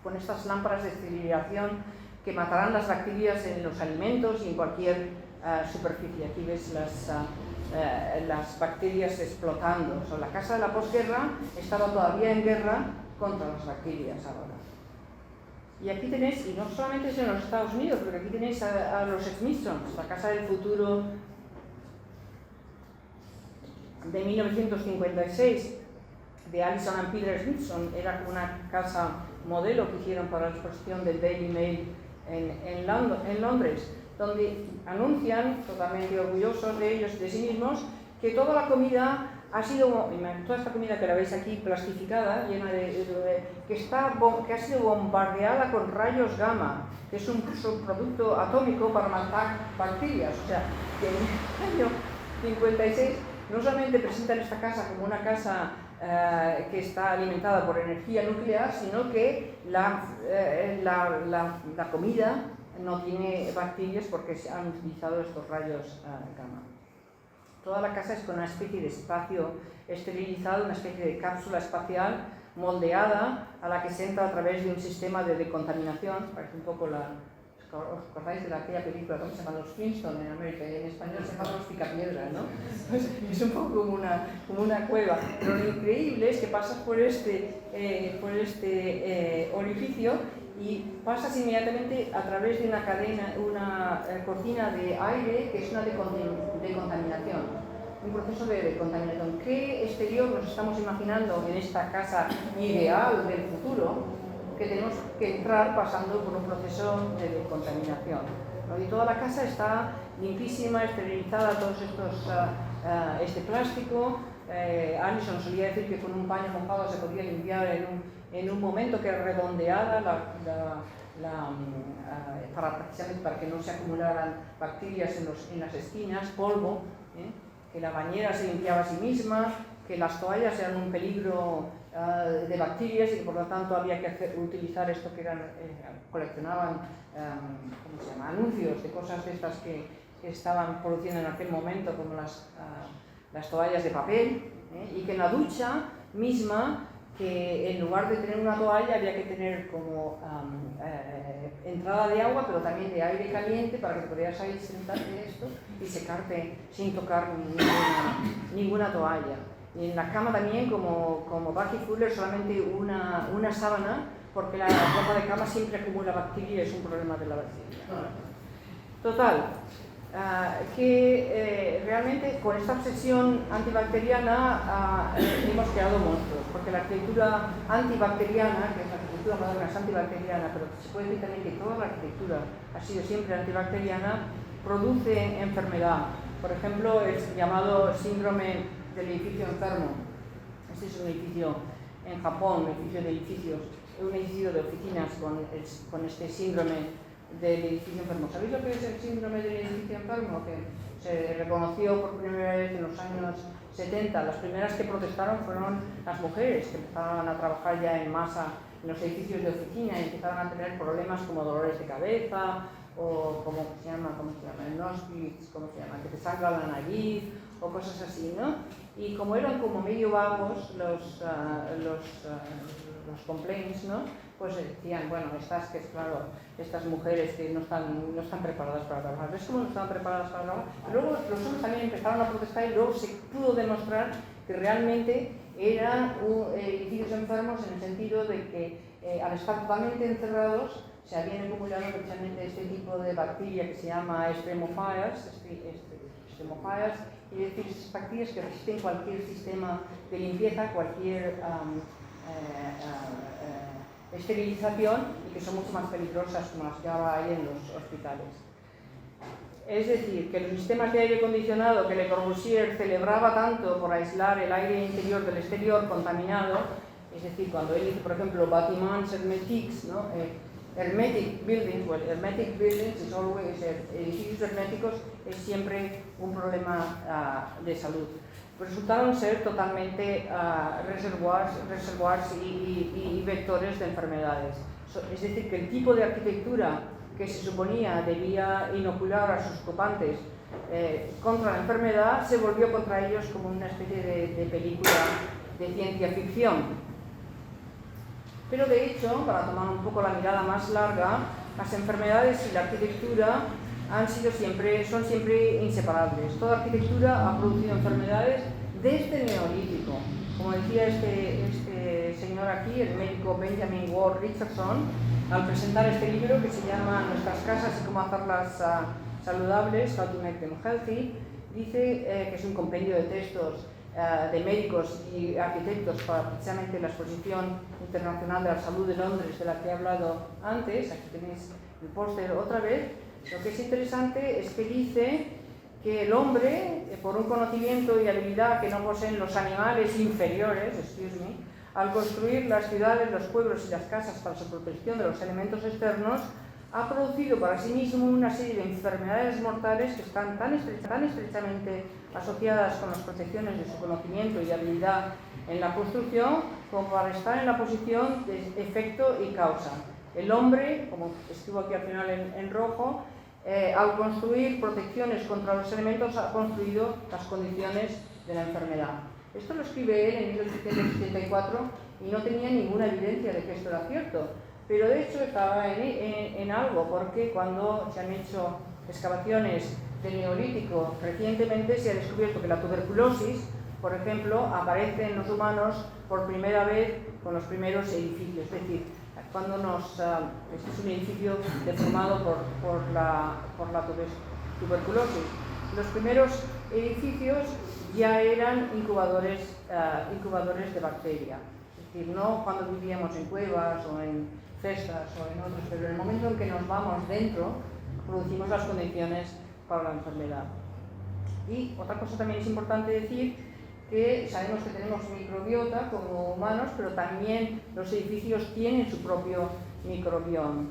con estas lámparas de esterilización que matarán las bacterias en los alimentos y en cualquier superficie. Aquí ves las bacterias explotando. O sea, la casa de la posguerra estaba todavía en guerra contra las bacterias ahora. Y aquí tenéis, y no solamente es en los Estados Unidos, pero aquí tenéis a los Smithsons, la casa del futuro de 1956, de Alison and Peter Smithson. Era una casa modelo que hicieron para la exposición del Daily Mail en Londres, donde anuncian, totalmente orgullosos de ellos, de sí mismos, que toda la comida ha sido, toda esta comida que la veis aquí plastificada, llena que ha sido bombardeada con rayos gamma, que es un subproducto atómico para matar bacterias. O sea, que en el año 56 no solamente presentan esta casa como una casa que está alimentada por energía nuclear, sino que la comida no tiene bacterias porque se han utilizado estos rayos gamma. Toda la casa es con una especie de espacio esterilizado, una especie de cápsula espacial moldeada a la que se entra a través de un sistema de decontaminación. Parece un poco ¿os acordáis de aquella película? ¿Cómo se llama? Los Flintstones en América, y en español se llama Los Picapiedras, ¿no? Pues es un poco como una cueva. Pero lo increíble es que pasas por este orificio y pasas inmediatamente a través de una cadena, una cortina de aire que es una decontaminación, un proceso de decontaminación. ¿Qué exterior nos estamos imaginando en esta casa ideal del futuro? Que tenemos que entrar pasando por un proceso de decontaminación, ¿no? Y toda la casa está limpísima, esterilizada, todos estos, este plástico. Alison solía decir que con un paño mojado se podía limpiar en un momento, que era redondeada precisamente para que no se acumularan bacterias en las esquinas, polvo, que la bañera se limpiaba a sí misma, que las toallas eran un peligro de bacterias y que por lo tanto había que utilizar esto que eran, coleccionaban ¿cómo se llama? Anuncios de cosas de estas que estaban produciendo en aquel momento, como las toallas de papel, y que en la ducha misma, que en lugar de tener una toalla había que tener como entrada de agua, pero también de aire caliente para que pudieras ahí sentarte en esto y secarte sin tocar ninguna toalla. Y en la cama también, como Bucky Fuller, solamente una sábana, porque la ropa de cama siempre acumula bacterias, es un problema de la bacteria. Total, que realmente con esta obsesión antibacteriana hemos creado monstruos, porque la arquitectura antibacteriana, que es la arquitectura moderna, es antibacteriana, pero se puede decir también que toda la arquitectura ha sido siempre antibacteriana, produce enfermedad. Por ejemplo, el llamado síndrome del edificio enfermo. Este es un edificio en Japón, un edificio de oficinas con este síndrome del edificio enfermo. ¿Sabéis lo que es el síndrome del edificio enfermo? Que se reconoció por primera vez en los años 70. Las primeras que protestaron fueron las mujeres, que empezaron a trabajar ya en masa en los edificios de oficina y empezaron a tener problemas como dolores de cabeza o ¿cómo se llama? El nostrils, que te sangra la nariz o cosas así, ¿no? Y como eran como medio vagos los complaints, ¿no? Pues decían, bueno, estas mujeres que no están preparadas para trabajar. ¿Ves cómo no estaban preparadas para trabajar? Luego los hombres también empezaron a protestar y luego se pudo demostrar que realmente eran edificios enfermos en el sentido de que al estar totalmente encerrados se habían acumulado precisamente este tipo de bacteria que se llama Extremophiles, y es decir, esas bacterias que resisten cualquier sistema de limpieza, cualquier esterilización y que son mucho más peligrosas, como las que ahora hay en los hospitales. Es decir, que los sistemas de aire acondicionado que Le Corbusier celebraba tanto por aislar el aire interior del exterior contaminado, es decir, cuando él dice, por ejemplo, bâtiments hermétiques, ¿no? Hermetic buildings, hermetic buildings is always, edificios herméticos es siempre un problema de salud. Pues resultaron ser totalmente reservoirs y vectores de enfermedades. Es decir, que el tipo de arquitectura que se suponía debía inocular a sus ocupantes contra la enfermedad se volvió contra ellos como una especie de película de ciencia ficción. Pero de hecho, para tomar un poco la mirada más larga, las enfermedades y la arquitectura son siempre inseparables. Toda arquitectura ha producido enfermedades desde el Neolítico. Como decía este señor aquí, el médico Benjamin Ward Richardson, al presentar este libro que se llama Nuestras casas y cómo hacerlas saludables, How to Make Them Healthy, dice que es un compendio de textos de médicos y arquitectos para precisamente la Exposición Internacional de la Salud de Londres, de la que he hablado antes. Aquí tenéis el póster otra vez. Lo que es interesante es que dice que el hombre, por un conocimiento y habilidad que no poseen los animales inferiores, al construir las ciudades, los pueblos y las casas para su protección de los elementos externos, ha producido para sí mismo una serie de enfermedades mortales que están tan estrechamente asociadas con las protecciones de su conocimiento y habilidad en la construcción como para estar en la posición de efecto y causa. El hombre, como escribo aquí al final en rojo, al construir protecciones contra los elementos ha construido las condiciones de la enfermedad. Esto lo escribe él en 1774 y no tenía ninguna evidencia de que esto era cierto. Pero de hecho estaba en algo, porque cuando se han hecho excavaciones del Neolítico recientemente se ha descubierto que la tuberculosis, por ejemplo, aparece en los humanos por primera vez con los primeros edificios. Es decir, este es un edificio deformado por la tuberculosis. Los primeros edificios ya eran incubadores de bacteria, es decir, no cuando vivíamos en cuevas o en cestas o en otros, pero en el momento en que nos vamos dentro, producimos las condiciones para la enfermedad. Y otra cosa también es importante decir, que sabemos que tenemos microbiota como humanos, pero también los edificios tienen su propio microbioma.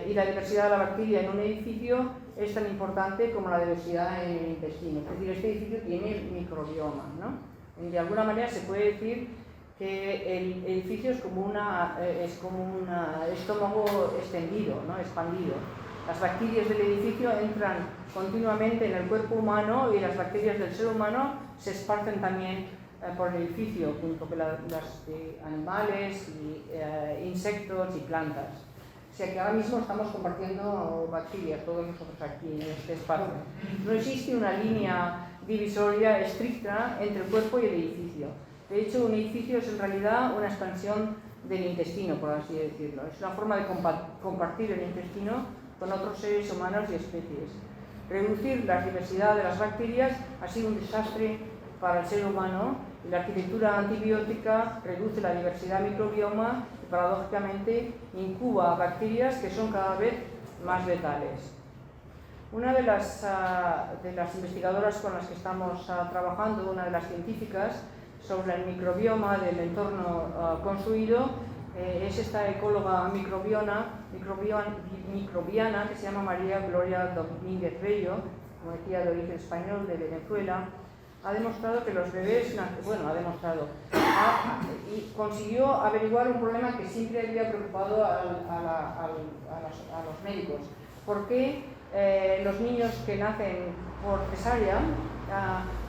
Y la diversidad de la bacteria en un edificio es tan importante como la diversidad en el intestino. Es decir, este edificio tiene microbioma, ¿no? De alguna manera se puede decir que el edificio es como un estómago extendido, ¿no? Expandido. Las bacterias del edificio entran continuamente en el cuerpo humano y las bacterias del ser humano se esparcen también por el edificio, junto con las animales, insectos y plantas. O sea que ahora mismo estamos compartiendo bacterias, todos nosotros aquí en este espacio. No existe una línea divisoria estricta entre el cuerpo y el edificio. De hecho, un edificio es en realidad una expansión del intestino, por así decirlo. Es una forma de compartir el intestino con otros seres humanos y especies. Reducir la diversidad de las bacterias ha sido un desastre para el ser humano y la arquitectura antibiótica reduce la diversidad microbioma y paradójicamente incuba bacterias que son cada vez más letales. Una de las investigadoras con las que estamos trabajando, una de las científicas sobre el microbioma del entorno construido, es esta ecóloga microbiana que se llama María Gloria Domínguez Bello, como decía, de origen español, de Venezuela. Ha demostrado que los bebés, y consiguió averiguar un problema que siempre había preocupado a los médicos. ¿Por qué los niños que nacen por cesárea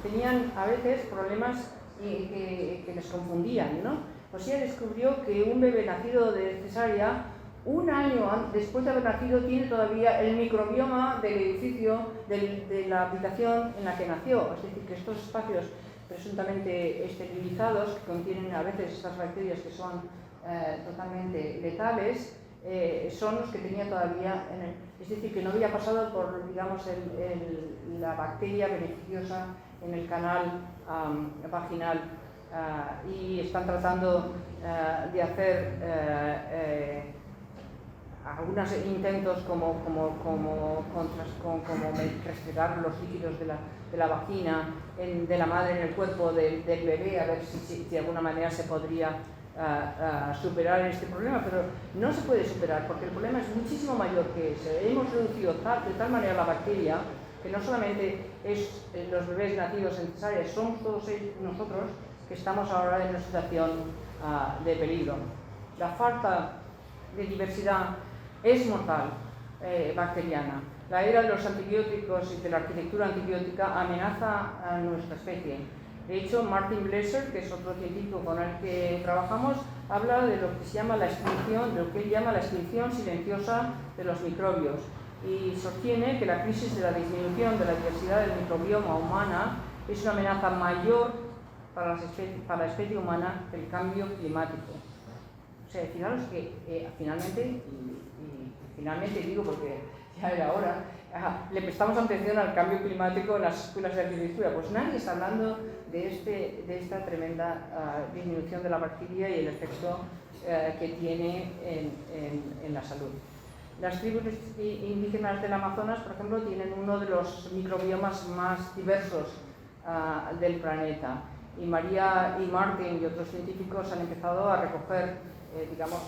tenían a veces problemas que les confundían, ¿no? Pues ella descubrió que un bebé nacido de cesárea, un año después de haber nacido, tiene todavía el microbioma del edificio, de la habitación en la que nació. Es decir, que estos espacios presuntamente esterilizados, que contienen a veces estas bacterias que son totalmente letales, son los que tenía todavía es decir, que no había pasado por, digamos, la bacteria beneficiosa en el canal vaginal. Y están tratando de hacer algunos intentos como restregar los líquidos de la vagina, de la madre en el cuerpo del bebé, a ver si de alguna manera se podría superar este problema, pero no se puede superar porque el problema es muchísimo mayor que ese. Hemos reducido de tal manera la bacteria que no solamente es los bebés nacidos en cesárea, somos todos nosotros que estamos ahora en una situación de peligro. La falta de diversidad es mortal bacteriana. La era de los antibióticos y de la arquitectura antibiótica amenaza a nuestra especie. De hecho, Martin Blesser, que es otro científico con el que trabajamos, habla de lo que se llama la extinción, de lo que él llama la extinción silenciosa de los microbios, y sostiene que la crisis de la disminución de la diversidad del microbioma humana es una amenaza mayor para la especie humana que el cambio climático. O sea, fijaros que finalmente digo porque ya era hora, le prestamos atención al cambio climático en las escuelas de arquitectura. Pues nadie está hablando de esta tremenda disminución de la bacteria y el efecto que tiene en la salud. Las tribus indígenas del Amazonas, por ejemplo, tienen uno de los microbiomas más diversos del planeta. Y María y Martin y otros científicos han empezado a recoger, digamos,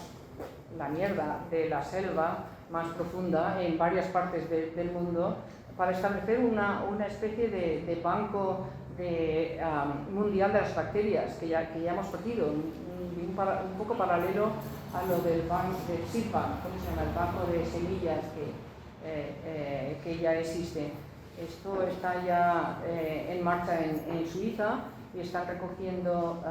la mierda de la selva más profunda en varias partes del mundo para establecer una especie de banco mundial de las bacterias que ya hemos perdido, un poco paralelo a lo del banco de seed bank, ¿cómo se llama? El banco de semillas que ya existe. Esto está ya en marcha en Suiza y están recogiendo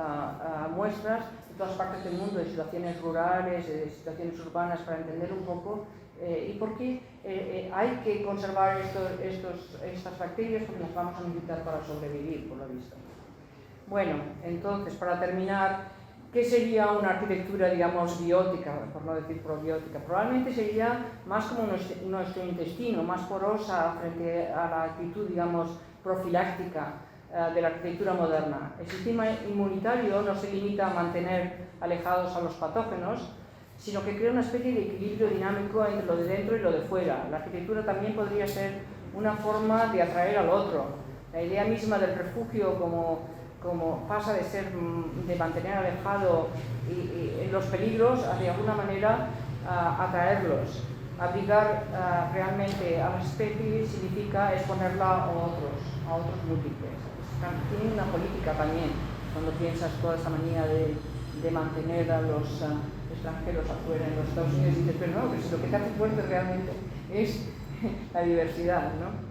muestras de todas partes del mundo, de situaciones rurales, de situaciones urbanas, para entender un poco y por qué hay que conservar estas bacterias, porque las vamos a necesitar para sobrevivir, por lo visto. Bueno, entonces, para terminar, ¿qué sería una arquitectura, digamos, biótica, por no decir probiótica? Probablemente sería más como nuestro intestino, más porosa frente a la actitud, digamos, profiláctica de la arquitectura moderna. El sistema inmunitario no se limita a mantener alejados a los patógenos, sino que crea una especie de equilibrio dinámico entre lo de dentro y lo de fuera. La arquitectura también podría ser una forma de atraer al otro. La idea misma del refugio como pasa de mantener alejado los peligros a de alguna manera atraerlos. Abrigar realmente a la especie significa exponerla a otros múltiples. Tiene una política también, cuando piensas toda esa manía de mantener a los extranjeros afuera en los Estados Unidos, y dices, pero no, que si lo que te hace fuerte realmente es la diversidad, ¿no?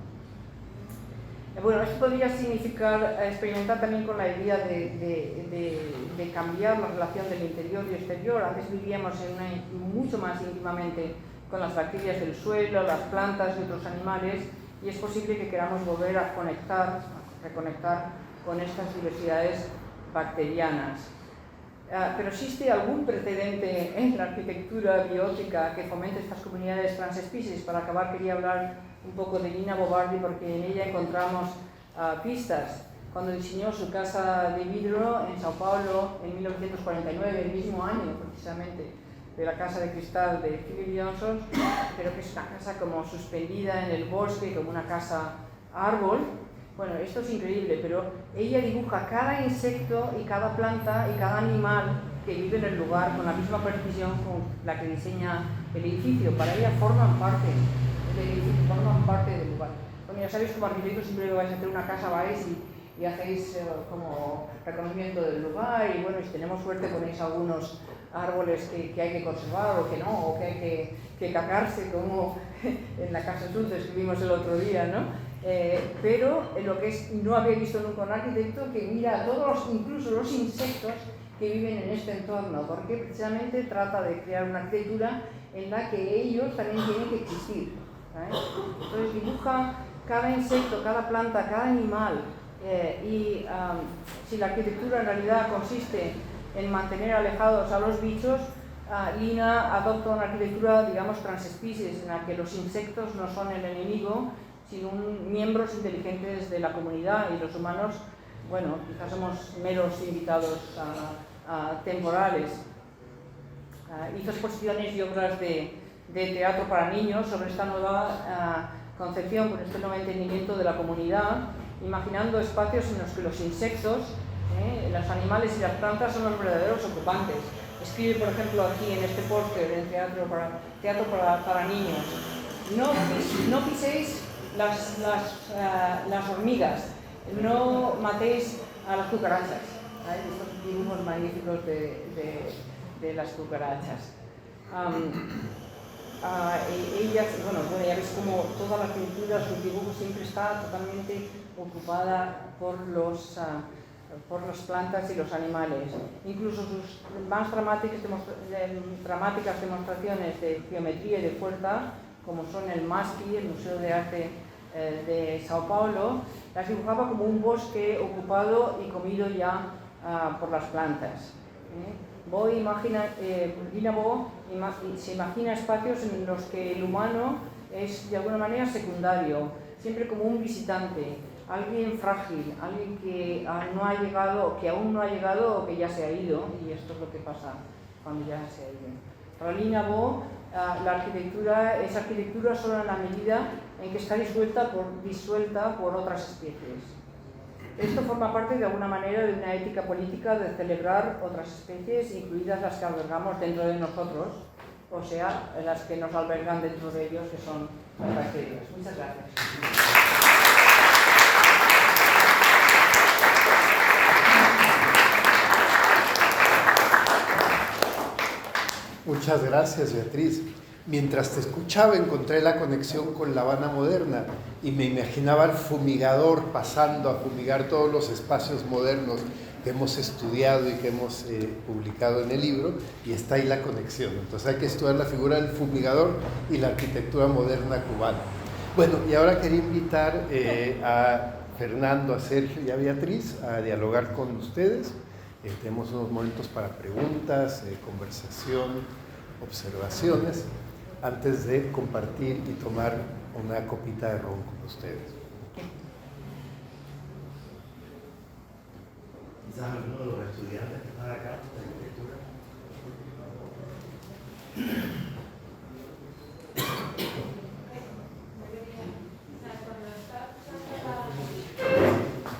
Bueno, esto podría significar experimentar también con la idea de cambiar la relación del interior y exterior. Antes vivíamos mucho más íntimamente con las bacterias del suelo, las plantas y otros animales, y es posible que queramos volver a reconectar con estas diversidades bacterianas. Pero ¿existe algún precedente en la arquitectura biótica que fomente estas comunidades transespecies? Para acabar quería hablar un poco de Lina Bo Bardi, porque en ella encontramos pistas. Cuando diseñó su casa de vidrio en Sao Paulo en 1949, el mismo año precisamente de la casa de cristal de Philip Johnson, pero que es una casa como suspendida en el bosque, como una casa árbol. Bueno, esto es increíble, pero ella dibuja cada insecto y cada planta y cada animal que vive en el lugar con la misma precisión con la que diseña el edificio. Para ella forman parte del edificio, forman parte del lugar. Bueno, ya sabéis, como arquitectos siempre que vais a hacer una casa vais y hacéis como reconocimiento del lugar, y bueno, si tenemos suerte ponéis algunos árboles que hay que conservar o que no, o que hay que cagarse, como en la casa azul que vimos el otro día, ¿no? Pero lo que no había visto nunca un arquitecto que mira a todos, incluso los insectos que viven en este entorno, porque precisamente trata de crear una arquitectura en la que ellos también tienen que existir, ¿sabes? Entonces dibuja cada insecto, cada planta, cada animal, y si la arquitectura en realidad consiste en mantener alejados a los bichos, Lina adopta una arquitectura, digamos, transespecies, en la que los insectos no son el enemigo, sino miembros inteligentes de la comunidad, y los humanos, bueno, quizás somos meros invitados temporales. Hizo exposiciones y obras de teatro para niños sobre esta nueva concepción, con este nuevo entendimiento de la comunidad, imaginando espacios en los que los insectos, los animales y las plantas son los verdaderos ocupantes. Escribe, por ejemplo, aquí en este póster en teatro para niños: no piséis las hormigas, no matéis a las cucarachas. ¿Hay estos dibujos magníficos de las cucarachas? Ellas, bueno, ya ves como toda la arquitectura, sus dibujos siempre está totalmente ocupada por las plantas y los animales. Incluso sus más dramáticas demostraciones de geometría y de fuerza, como son el MASPI, el Museo de Arte de Sao Paulo, las dibujaba como un bosque ocupado y comido ya por las plantas. Lina Bo se imagina espacios en los que el humano es de alguna manera secundario, siempre como un visitante, alguien frágil, alguien que no ha llegado, que aún no ha llegado o que ya se ha ido, y esto es lo que pasa cuando ya se ha ido. Para Lina Bo, la arquitectura es arquitectura solo en la medida en que está disuelta por otras especies. Esto forma parte de alguna manera de una ética política de celebrar otras especies, incluidas las que albergamos dentro de nosotros, o sea, las que nos albergan dentro de ellos, que son las bacterias. Muchas gracias. Muchas gracias, Beatriz. Mientras te escuchaba encontré la conexión con La Habana moderna y me imaginaba al fumigador pasando a fumigar todos los espacios modernos que hemos estudiado y que hemos publicado en el libro, y está ahí la conexión. Entonces hay que estudiar la figura del fumigador y la arquitectura moderna cubana. Bueno, y ahora quería invitar a Fernando, a Sergio y a Beatriz a dialogar con ustedes. tenemos unos momentos para preguntas, conversación, observaciones, antes de compartir y tomar una copita de ron con ustedes. Quizás alguno de los estudiantes que están acá de arquitectura.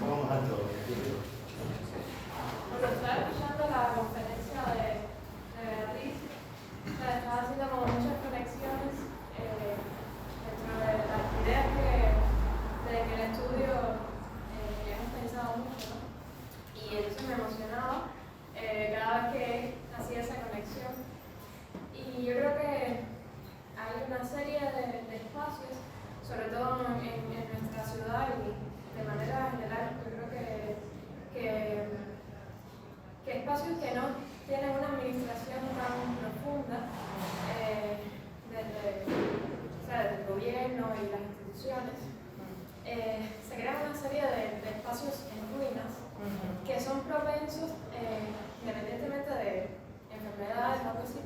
Vamos a todo. Cuando estaba escuchando la conferencia de Beatriz, estaba haciendo como muchas conexiones dentro de las ideas de que el estudio que hemos pensado mucho, ¿no? Y eso me emocionaba cada vez que hacía esa conexión. Y yo creo que hay una serie de espacios, sobre todo en nuestra ciudad y de manera general, yo creo que espacios que no tienen una administración tan profunda desde el gobierno y las instituciones, se crean una serie de espacios en ruinas que son propensos, independientemente de enfermedades o algo así,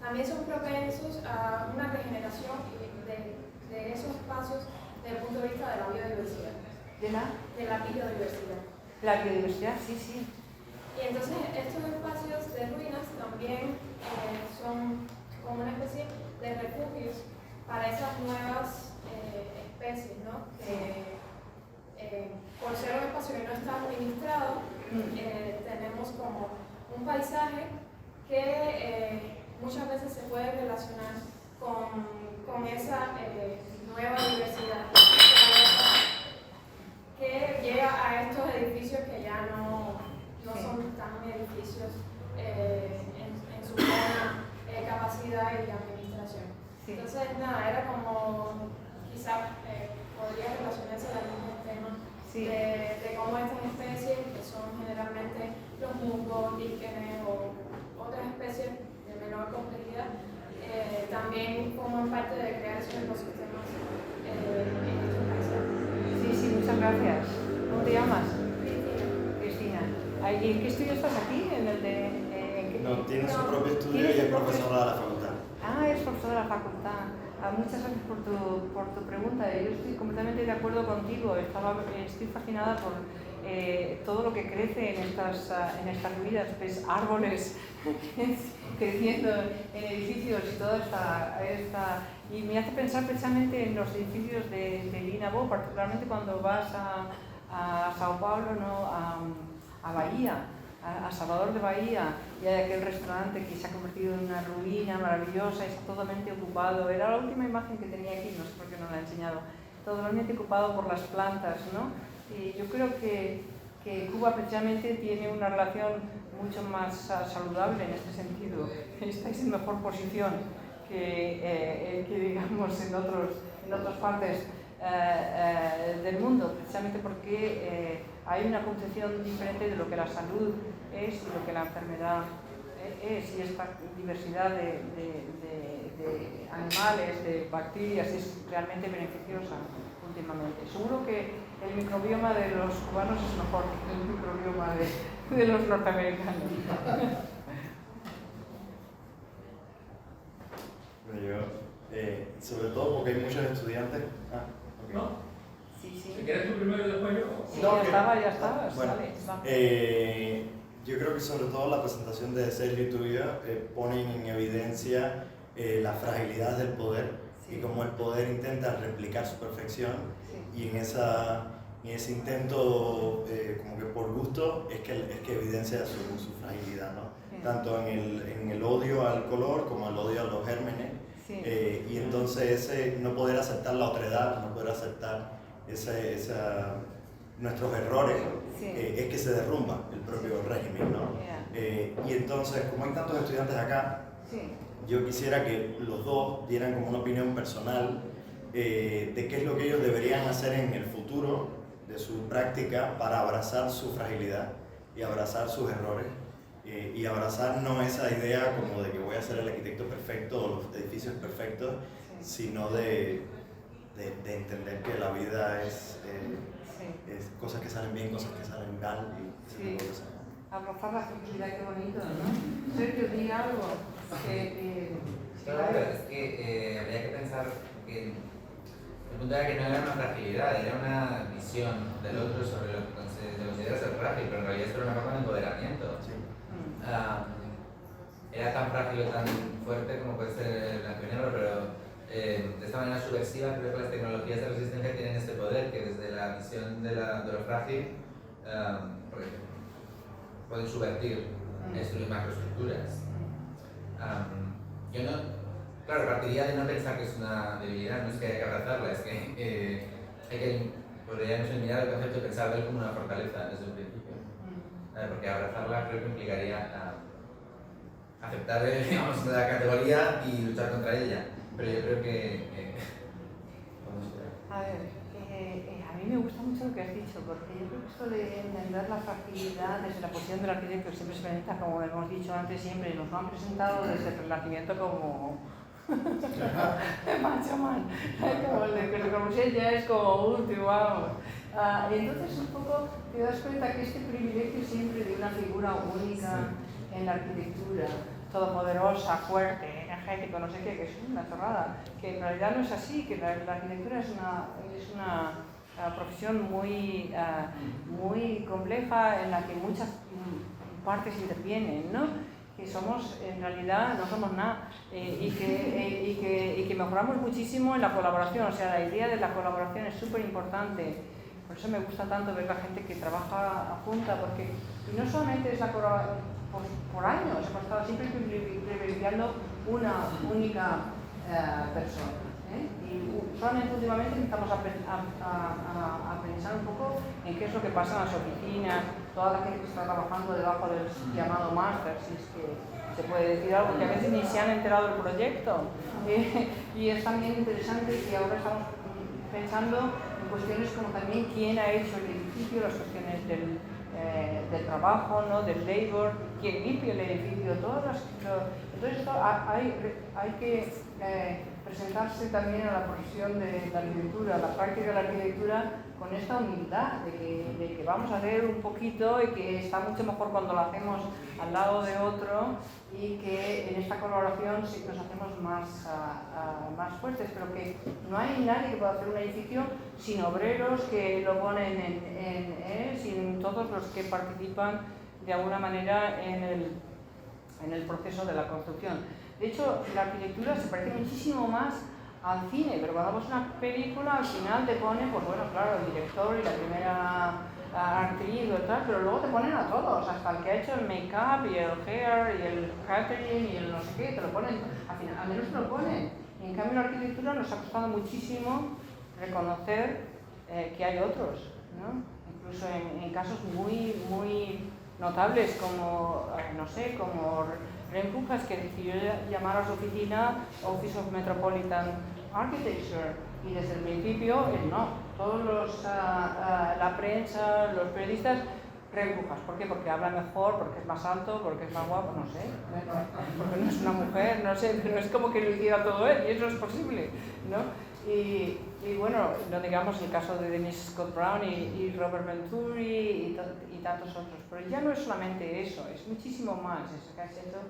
también son propensos a una regeneración de esos espacios desde el punto de vista de la biodiversidad. ¿De la? De la biodiversidad. La biodiversidad, sí, sí. Y entonces estos espacios de ruinas también son como una especie de refugios para esas nuevas especies, ¿no? Por ser un espacio que no está administrado, tenemos como un paisaje que muchas veces se puede relacionar con esa nueva diversidad que llega a estos edificios que ya no son tan edificios en su plena capacidad y administración. Sí. Entonces, nada, era como, quizás podría relacionarse al mismo tema de cómo estas especies, que son generalmente los musgos, líquenes o otras especies de menor complejidad, también forman parte de crear esos ecosistemas en estos paisajes. Sí, sí, muchas gracias. ¿Cómo te llamas? Cristina. Cristina. ¿Y en qué estudio estás aquí? ¿En el de...? No, tiene su propio estudio ¿Tienes y es tu propio profesora de la facultad. Ah, eres profesora de la facultad. Muchas gracias por tu pregunta. Yo estoy completamente de acuerdo contigo. Estoy fascinada por todo lo que crece en estas ruinas. Ves árboles creciendo en edificios y toda esta... Y me hace pensar precisamente en los edificios de Linabo, particularmente cuando vas a Sao Paulo, ¿no? a Bahía, a Salvador de Bahía, y hay aquel restaurante que se ha convertido en una ruina maravillosa, está totalmente ocupado. Era la última imagen que tenía aquí, no sé por qué no la he enseñado. Totalmente ocupado por las plantas, ¿no? Y yo creo que Cuba precisamente tiene una relación mucho más saludable en este sentido. Estáis en mejor posición que digamos en otras partes del mundo, precisamente porque hay una concepción diferente de lo que la salud es y lo que la enfermedad es, y esta diversidad de animales, de bacterias, es realmente beneficiosa últimamente. Seguro que el microbioma de los cubanos es mejor que el microbioma de los norteamericanos. Sobre todo porque hay muchos estudiantes. Okay. ¿No? Sí, sí. ¿Si quieres tú primero y después yo? Sí, No, ya estaba. Bueno, Vale, va. yo creo que sobre todo la presentación de Sergio y tuya ponen en evidencia la fragilidad del poder y cómo el poder intenta replicar su perfección y en ese intento como que por gusto es que evidencia su fragilidad, ¿no? Tanto en el odio al color como el odio a los gérmenes. Y entonces ese no poder aceptar la otredad, no poder aceptar nuestros errores, es que se derrumba el propio régimen, ¿no? Y entonces, como hay tantos estudiantes acá, yo quisiera que los dos dieran como una opinión personal de qué es lo que ellos deberían hacer en el futuro de su práctica para abrazar su fragilidad y abrazar sus errores. Y abrazar no esa idea como de que voy a ser el arquitecto perfecto o los edificios perfectos, sino de entender que la vida es cosas que salen bien, cosas que salen mal y ese tipo de cosas. abrazar la felicidad, qué bonito, ¿no? Sergio, di algo. Claro, es que habría que pensar que el punto era que no era una fragilidad, era una visión del otro sobre lo que se considera ser frágil, pero en realidad esto era una forma de empoderamiento. Era tan frágil o tan fuerte como puede ser el blanco y negro, pero de esta manera subversiva creo que las tecnologías de resistencia tienen este poder, que desde la visión de lo frágil pueden subvertir macroestructuras. Yo no, claro, partiría de no pensar que es una debilidad, no es que haya que abrazarla, es que hay que, podríamos eliminar el concepto de pensar de él como una fortaleza desde un principio. Porque abrazarla creo que implicaría aceptar, digamos, la categoría y luchar contra ella. Pero yo creo que a ver, a mí me gusta mucho lo que has dicho, porque yo creo que esto de entender la fragilidad desde la posición del arquitecto siempre se presenta, como hemos dicho antes, siempre nos lo han presentado desde el Renacimiento como macho man, como el de que Le Corbusier ya es como último, vamos. Entonces un poco te das cuenta que este privilegio siempre de una figura única en la arquitectura, todopoderosa, fuerte, energético, no sé qué, que es una chorrada, que en realidad no es así, que la arquitectura es una profesión muy compleja en la que muchas partes intervienen, ¿no? Que somos, en realidad, no somos nada y que mejoramos muchísimo en la colaboración, o sea, la idea de la colaboración es súper importante. Por eso me gusta tanto ver la gente que trabaja junta, porque y no solamente es la colaboración, por años hemos estado siempre privilegiando una única persona. Y solamente últimamente empezamos a pensar un poco en qué es lo que pasa en las oficinas, toda la gente que está trabajando debajo del llamado máster, si es que se puede decir algo, que a veces ni se han enterado del proyecto. Y es también interesante que ahora estamos pensando en cuestiones como también quién ha hecho el edificio, las cuestiones del trabajo, ¿no? Del labor, quién limpia el edificio, entonces esto hay que presentarse también a la profesión de la arquitectura, a la práctica de la arquitectura con esta humildad de que vamos a leer un poquito y que está mucho mejor cuando lo hacemos al lado de otro y que en esta colaboración sí que nos hacemos más fuertes, pero que no hay nadie que pueda hacer un edificio sin obreros que lo ponen sin todos los que participan de alguna manera en el proceso de la construcción. De hecho, la arquitectura se parece muchísimo más al cine, pero cuando vemos una película al final te pone, pues bueno, claro, el director y la primera actriz y tal, pero luego te ponen a todos, hasta el que ha hecho el make-up y el hair y el catering y el no sé qué, te lo ponen, al menos te lo ponen. Y en cambio la arquitectura nos ha costado muchísimo reconocer que hay otros, ¿no? Incluso en casos muy notables como, no sé, como Rempujas, que decidió llamar a su oficina Office of Metropolitan Architecture, y desde el principio no. Todos la prensa, los periodistas, Rempujas. ¿Por qué? Porque habla mejor, porque es más alto, porque es más guapo, no sé. Porque no es una mujer, no sé, pero es como que lo hiciera todo él, y eso es posible, ¿no? Y bueno, no digamos el caso de Denise Scott Brown y Robert Venturi y tantos otros, pero ya no es solamente eso, es muchísimo más, es que has hecho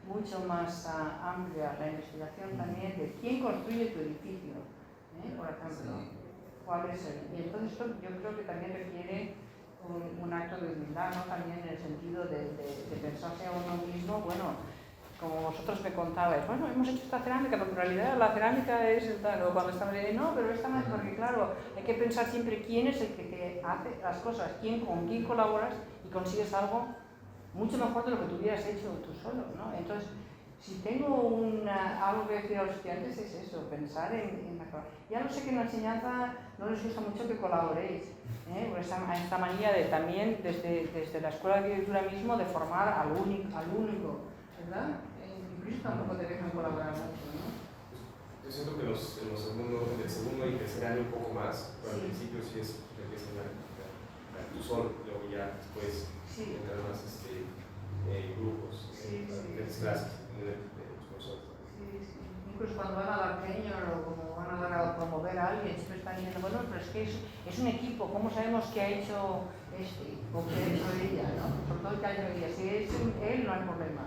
mucho más amplia la investigación también de quién construye tu edificio, por ejemplo, cuál es y entonces esto yo creo que también requiere un acto de humildad, ¿no? También en el sentido de pensarse a uno mismo, bueno, como vosotros me contabais, bueno, hemos hecho esta cerámica, porque en realidad la cerámica es el tal, o cuando estamos diciendo, no, pero esta no es, porque claro, hay que pensar siempre quién es el que te hace las cosas, con quién colaboras y consigues algo mucho mejor de lo que tú hubieras hecho tú solo, ¿no? Entonces, si tengo algo que decir a los estudiantes es eso, pensar en la colaboración. Ya lo sé que en la enseñanza no les gusta mucho que colaboréis, por esta manía de también desde la escuela de arquitectura mismo de formar al único, ¿verdad? Incluso tampoco te dejan colaborar mucho, ¿no? Yo siento que en el segundo y tercer año un poco más, pero al principio sí es empiezan a tú solo, luego ya después entran más grupos, diferentes clases de los profesores. Sí. incluso cuando van a dar premios o como van a dar a promover a alguien, siempre están diciendo, bueno, pero es que es un equipo, ¿cómo sabemos qué ha hecho este o qué ha hecho ella, ¿no? Sobre todo que ha hecho ella. Si es él, no hay problema.